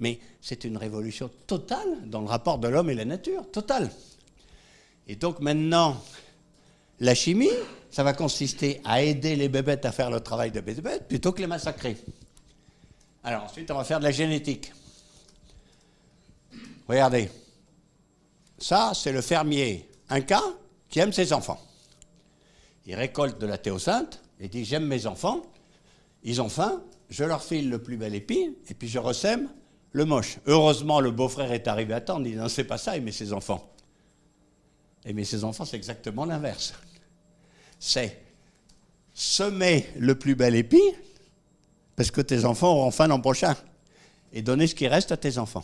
Mais c'est une révolution totale dans le rapport de l'homme et la nature, totale. Et donc maintenant, la chimie, ça va consister à aider les bébêtes à faire le travail de bébêtes plutôt que les massacrer. Alors ensuite, on va faire de la génétique. Regardez, ça, c'est le fermier inca qui aime ses enfants. Il récolte de la théocynthe et dit « J'aime mes enfants, ils ont faim, je leur file le plus bel épi et puis je ressème le moche. » Heureusement, le beau-frère est arrivé à temps, il dit « Non, c'est pas ça, aimer ses enfants. » Aimer ses enfants, c'est exactement l'inverse. C'est semer le plus bel épi parce que tes enfants auront faim l'an prochain et donner ce qui reste à tes enfants.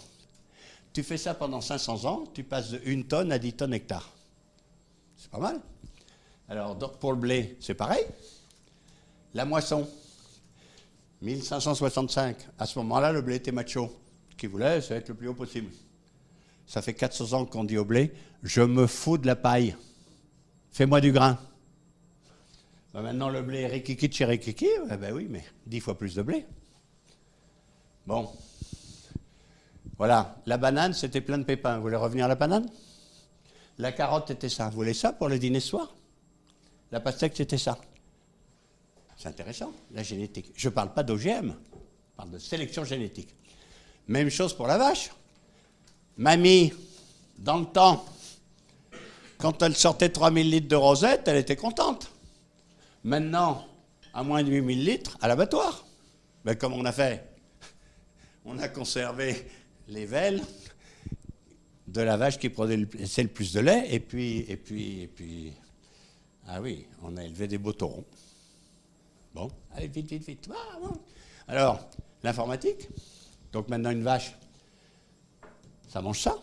Tu fais ça pendant 500 ans, tu passes de 1 tonne à 10 tonnes hectares. C'est pas mal. Alors, pour le blé, c'est pareil. La moisson, 1565. À ce moment-là, le blé était macho. Ce qu'il voulait, c'est être le plus haut possible. Ça fait 400 ans qu'on dit au blé, je me fous de la paille. Fais-moi du grain. Ben maintenant, le blé est rikiki de chez rikiki. Ben oui, mais 10 fois plus de blé. Bon. Voilà, la banane, c'était plein de pépins. Vous voulez revenir à la banane? La carotte, c'était ça. Vous voulez ça pour le dîner ce soir? La pastèque, c'était ça. C'est intéressant, la génétique. Je ne parle pas d'OGM, je parle de sélection génétique. Même chose pour la vache. Mamie, dans le temps, quand elle sortait 3000 litres de rosette, elle était contente. Maintenant, à moins de 8000 litres, à l'abattoir. Ben, comme on a fait? On a conservé les velles de la vache qui produisait le plus de lait, et puis, ah oui, on a élevé des beaux taureaux. Bon, allez, vite. Ah, bon. Alors, l'informatique, donc maintenant une vache, ça mange ça,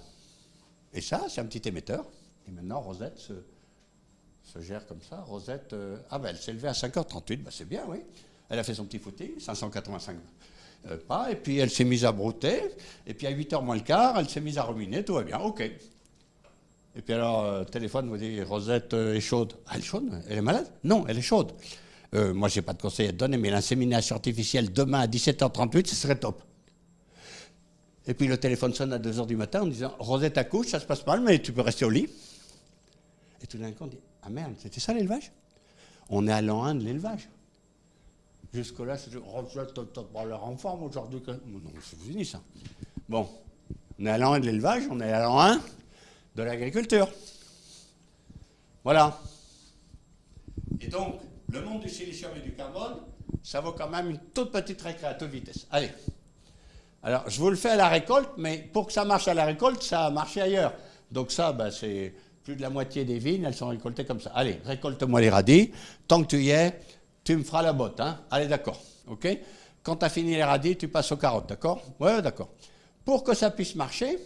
et ça, c'est un petit émetteur, et maintenant Rosette se gère comme ça. Rosette, elle s'est levée à 5h38, c'est bien, oui. Elle a fait son petit footing, 585 pas, et puis elle s'est mise à brouter, et puis à 8h moins le quart, elle s'est mise à ruminer, tout va bien, ok. Et puis alors, téléphone vous dit, Rosette est chaude. Ah, elle est chaude? Elle est malade? Non, elle est chaude. Moi, je n'ai pas de conseil à te donner, mais l'insémination artificielle demain à 17h38, ce serait top. Et puis le téléphone sonne à 2h du matin en disant, Rosette accouche, ça se passe mal, mais tu peux rester au lit. Et tout d'un coup, on dit, ah merde, c'était ça l'élevage? On est à l'an 1 de l'élevage. Jusque-là, c'est Rosette, t'as pas l'air en forme aujourd'hui. Non, c'est fini ça. Bon, On est à l'an 1 de l'élevage, on est à l'an 1 de l'agriculture. Voilà. Et donc, le monde du silicium et du carbone, ça vaut quand même une toute petite récré à toute vitesse. Allez. Alors, je vous le fais à la récolte, mais pour que ça marche à la récolte, ça a marché ailleurs. Donc ça, ben, c'est plus de la moitié des vignes, elles sont récoltées comme ça. Allez, récolte-moi les radis. Tant que tu y es, tu me feras la botte. Hein. Allez, d'accord. OK? Quand tu as fini les radis, tu passes aux carottes, d'accord? Ouais, d'accord. Pour que ça puisse marcher,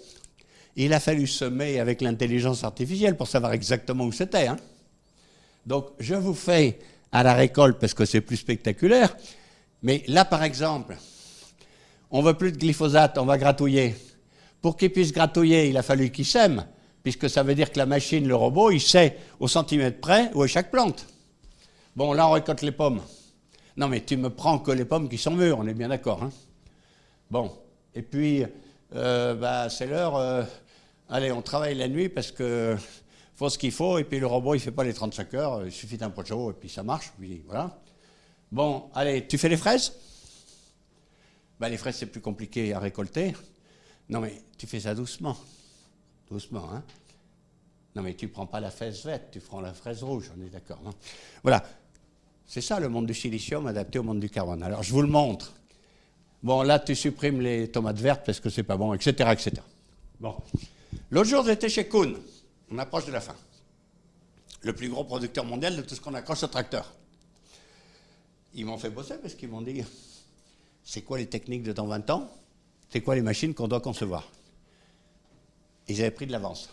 il a fallu semer avec l'intelligence artificielle pour savoir exactement où c'était. Hein. Donc, je vous fais à la récolte parce que c'est plus spectaculaire. Mais là, par exemple, on ne veut plus de glyphosate, on va gratouiller. Pour qu'il puisse gratouiller, il a fallu qu'il sème, puisque ça veut dire que la machine, le robot, il sait au centimètre près où est chaque plante. Bon, là, on récolte les pommes. Non, mais tu me prends que les pommes qui sont mûres, on est bien d'accord. Hein. Bon, et puis, c'est l'heure. Allez, on travaille la nuit parce que faut ce qu'il faut, et puis le robot, il ne fait pas les 35 heures, il suffit d'un peu de chaud, et puis ça marche, puis voilà. Bon, allez, tu fais les fraises? Ben, les fraises, c'est plus compliqué à récolter. Non, mais tu fais ça doucement. Doucement, hein. Non, mais tu ne prends pas la fraise verte, tu prends la fraise rouge, on est d'accord. Hein. Voilà. C'est ça, le monde du silicium adapté au monde du carbone. Alors, je vous le montre. Bon, là, tu supprimes les tomates vertes parce que c'est pas bon, etc., etc. Bon. L'autre jour, j'étais chez Kuhn. On approche de la fin. Le plus gros producteur mondial de tout ce qu'on accroche au tracteur. Ils m'ont fait bosser parce qu'ils m'ont dit c'est quoi les techniques de dans 20 ans? C'est quoi les machines qu'on doit concevoir? Ils avaient pris de l'avance.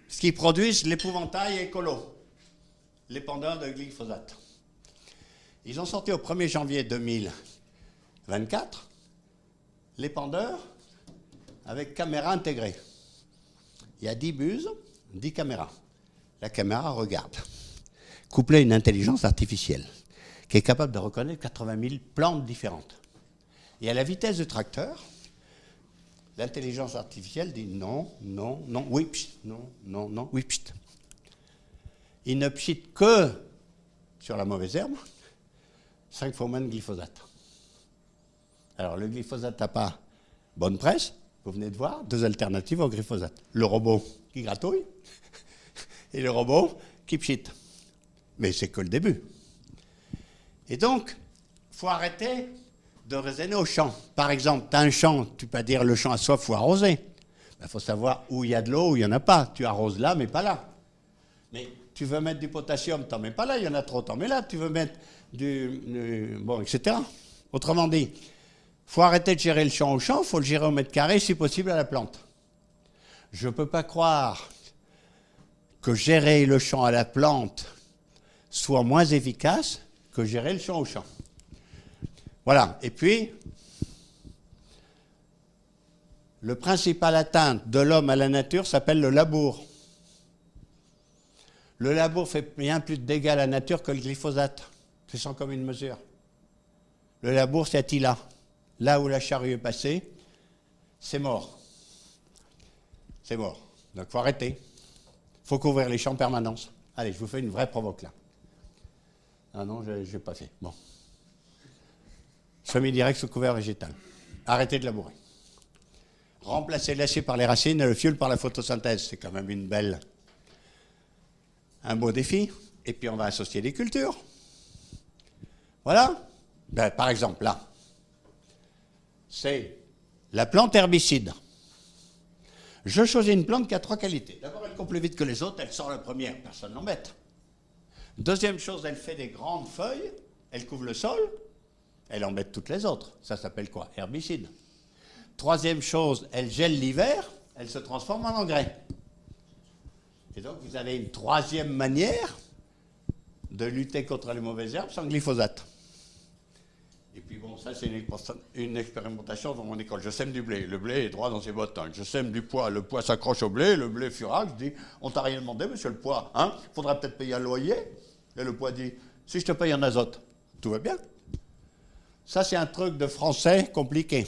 Ce qu'ils produisent, l'épouvantail écolo, l'épandeur de glyphosate. Ils ont sorti au 1er janvier 2024 l'épandeur avec caméra intégrée. Il y a 10 buses, 10 caméras. La caméra regarde, couplée à une intelligence artificielle qui est capable de reconnaître 80 000 plantes différentes. Et à la vitesse du tracteur, l'intelligence artificielle dit non, non, non, oui, pchit, non, non, non, oui, pchit. Il ne pchite que sur la mauvaise herbe, 5 fois moins de glyphosate. Alors le glyphosate n'a pas bonne presse, vous venez de voir, 2 alternatives au glyphosate. Le robot qui gratouille et le robot qui pchite. Mais c'est que le début. Et donc, il faut arrêter de raisonner au champ. Par exemple, tu as un champ, tu peux dire le champ a soif, il faut arroser. Il faut savoir où il y a de l'eau, où il n'y en a pas. Tu arroses là, mais pas là. Mais tu veux mettre du potassium, tu n'en mets pas là, il y en a trop, tu en mets là. Tu veux mettre bon, etc. Autrement dit, il faut arrêter de gérer le champ au champ, il faut le gérer au mètre carré, si possible à la plante. Je ne peux pas croire que gérer le champ à la plante soit moins efficace que gérer le champ au champ. Voilà. Et puis, le principal atteinte de l'homme à la nature s'appelle le labour. Le labour fait bien plus de dégâts à la nature que le glyphosate. C'est sans commune mesure. Le labour, c'est Attila. Là où la charrue est passée, c'est mort. C'est mort. Donc il faut arrêter. Il faut couvrir les champs en permanence. Allez, je vous fais une vraie provoque là. Ah non, je n'ai pas fait. Bon. Semi-direct sous couvert végétal. Arrêtez de labourer. Remplacer l'acier par les racines et le fioul par la photosynthèse. C'est quand même un beau défi. Et puis on va associer des cultures. Voilà. Ben, par exemple, là, c'est la plante herbicide. Je choisis une plante qui a 3 qualités. D'abord, elle court plus vite que les autres, elle sort la première, personne n'embête. Deuxième chose, elle fait des grandes feuilles, elle couvre le sol, elle embête toutes les autres. Ça s'appelle quoi? Herbicide. Troisième chose, elle gèle l'hiver, elle se transforme en engrais. Et donc, vous avez une troisième manière de lutter contre les mauvaises herbes sans glyphosate. Et puis bon, ça c'est une expérimentation dans mon école. Je sème du blé, le blé est droit dans ses bottes. Je sème du pois, le pois s'accroche au blé, le blé furax. Je dis, on t'a rien demandé, monsieur le pois, hein? Faudra peut-être payer un loyer. Et le pois dit, si je te paye en azote, tout va bien. Ça c'est un truc de français compliqué.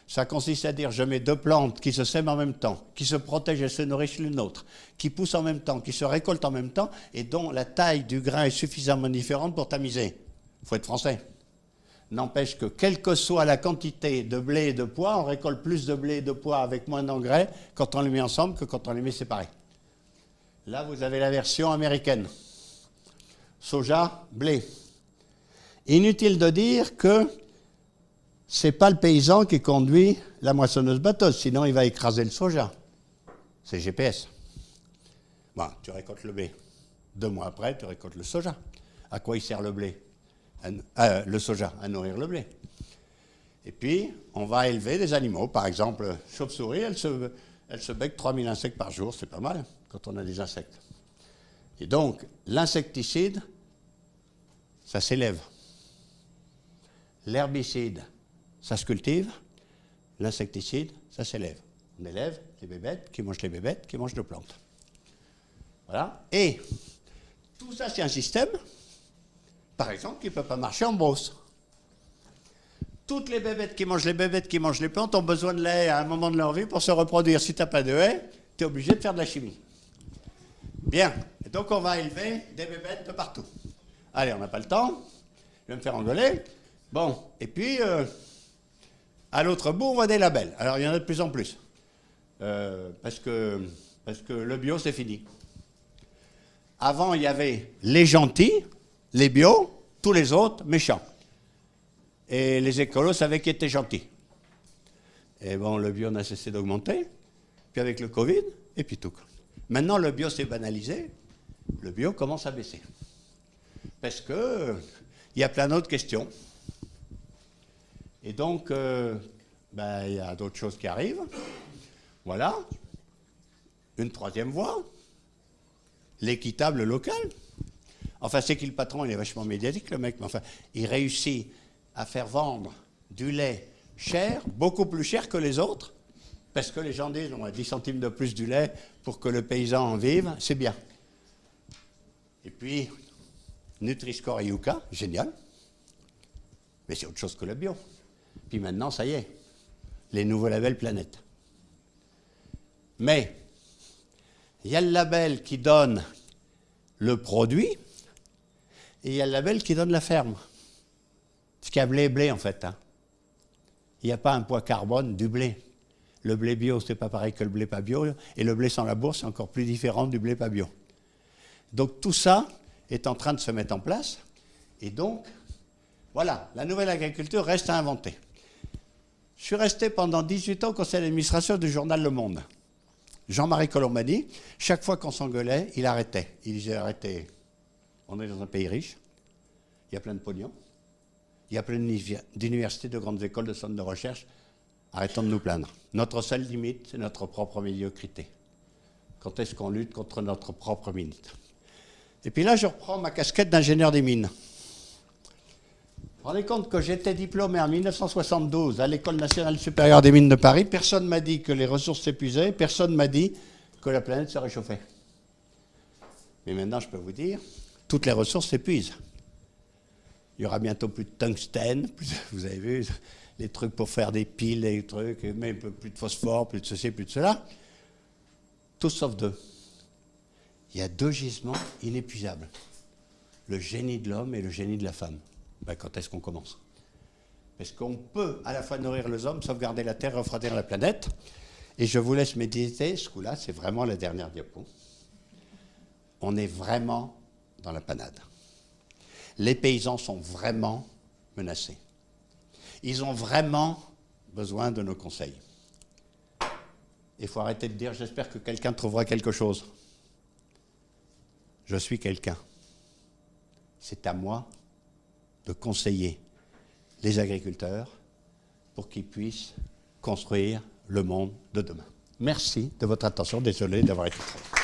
Ça consiste à dire, je mets 2 plantes qui se sèment en même temps, qui se protègent et se nourrissent l'une l'autre, qui poussent en même temps, qui se récoltent en même temps, et dont la taille du grain est suffisamment différente pour tamiser. Il faut être français. N'empêche que, quelle que soit la quantité de blé et de pois, on récolte plus de blé et de pois avec moins d'engrais quand on les met ensemble que quand on les met séparés. Là, vous avez la version américaine. Soja, blé. Inutile de dire que ce n'est pas le paysan qui conduit la moissonneuse-batteuse, sinon il va écraser le soja. C'est GPS. Bon, tu récoltes le blé. 2 mois après, tu récoltes le soja. À quoi il sert le blé? Le soja, à nourrir le blé. Et puis, on va élever des animaux. Par exemple, chauve-souris, elle se bec 3000 insectes par jour. C'est pas mal quand on a des insectes. Et donc, l'insecticide, ça s'élève. L'herbicide, ça se cultive. L'insecticide, ça s'élève. On élève les bébêtes qui mangent les bébêtes qui mangent de plantes. Voilà. Et tout ça, c'est un système, par exemple, qui ne peut pas marcher en brosse. Toutes les bébêtes qui mangent les plantes ont besoin de lait à un moment de leur vie pour se reproduire. Si tu n'as pas de lait, tu es obligé de faire de la chimie. Bien. Et donc, on va élever des bébêtes de partout. Allez, on n'a pas le temps. Je vais me faire engueuler. Bon. Et puis, à l'autre bout, on voit des labels. Alors, il y en a de plus en plus. Parce que le bio, c'est fini. Avant, il y avait les gentils, les bio, tous les autres méchants. Et les écolos savaient qui était gentil. Et bon, le bio n'a cessé d'augmenter. Puis avec le Covid, et puis tout. Maintenant, le bio s'est banalisé. Le bio commence à baisser. Parce que il y a plein d'autres questions. Et donc, il y a d'autres choses qui arrivent. Voilà. Une troisième voie. L'équitable local. Enfin, c'est que le patron, il est vachement médiatique, le mec, mais enfin, il réussit à faire vendre du lait cher, beaucoup plus cher que les autres, parce que les gens disent, on a 10 centimes de plus du lait pour que le paysan en vive, c'est bien. Et puis, Nutri-Score et Yuka, génial, mais c'est autre chose que le bio. Puis maintenant, ça y est, les nouveaux labels Planète. Mais, il y a le label qui donne le produit, et il y a le label qui donne la ferme. Ce qu'il y a blé, en fait. Hein. Il n'y a pas un poids carbone du blé. Le blé bio, c'est pas pareil que le blé pas bio, et le blé sans labour, c'est encore plus différent du blé pas bio. Donc tout ça est en train de se mettre en place, et donc, voilà, la nouvelle agriculture reste à inventer. Je suis resté pendant 18 ans au conseil d'administration du journal Le Monde. Jean-Marie Colombani, chaque fois qu'on s'engueulait, il arrêtait. Il disait, arrêtez, on est dans un pays riche, il y a plein de pognon, il y a plein d'universités, de grandes écoles, de centres de recherche, arrêtons de nous plaindre. Notre seule limite, c'est notre propre médiocrité. Quand est-ce qu'on lutte contre notre propre limite? Et puis là, je reprends ma casquette d'ingénieur des mines. Vous vous rendez compte que j'étais diplômé en 1972 à l'École nationale supérieure des mines de Paris. Personne ne m'a dit que les ressources s'épuisaient. Personne ne m'a dit que la planète se réchauffait. Mais maintenant, je peux vous dire, toutes les ressources s'épuisent. Il y aura bientôt plus de tungstène. Vous avez vu, les trucs pour faire des piles, des trucs, même plus de phosphore, plus de ceci, plus de cela. Tout sauf 2. Il y a 2 gisements inépuisables. Le génie de l'homme et le génie de la femme. Ben, quand est-ce qu'on commence? Parce qu'on peut à la fois nourrir les hommes, sauvegarder la Terre et refroidir la planète. Et je vous laisse méditer, ce coup-là, c'est vraiment la dernière diapo. On est vraiment dans la panade. Les paysans sont vraiment menacés. Ils ont vraiment besoin de nos conseils. Il faut arrêter de dire, j'espère que quelqu'un trouvera quelque chose. Je suis quelqu'un. C'est à moi de conseiller les agriculteurs pour qu'ils puissent construire le monde de demain. Merci de votre attention. Désolé d'avoir été trop long.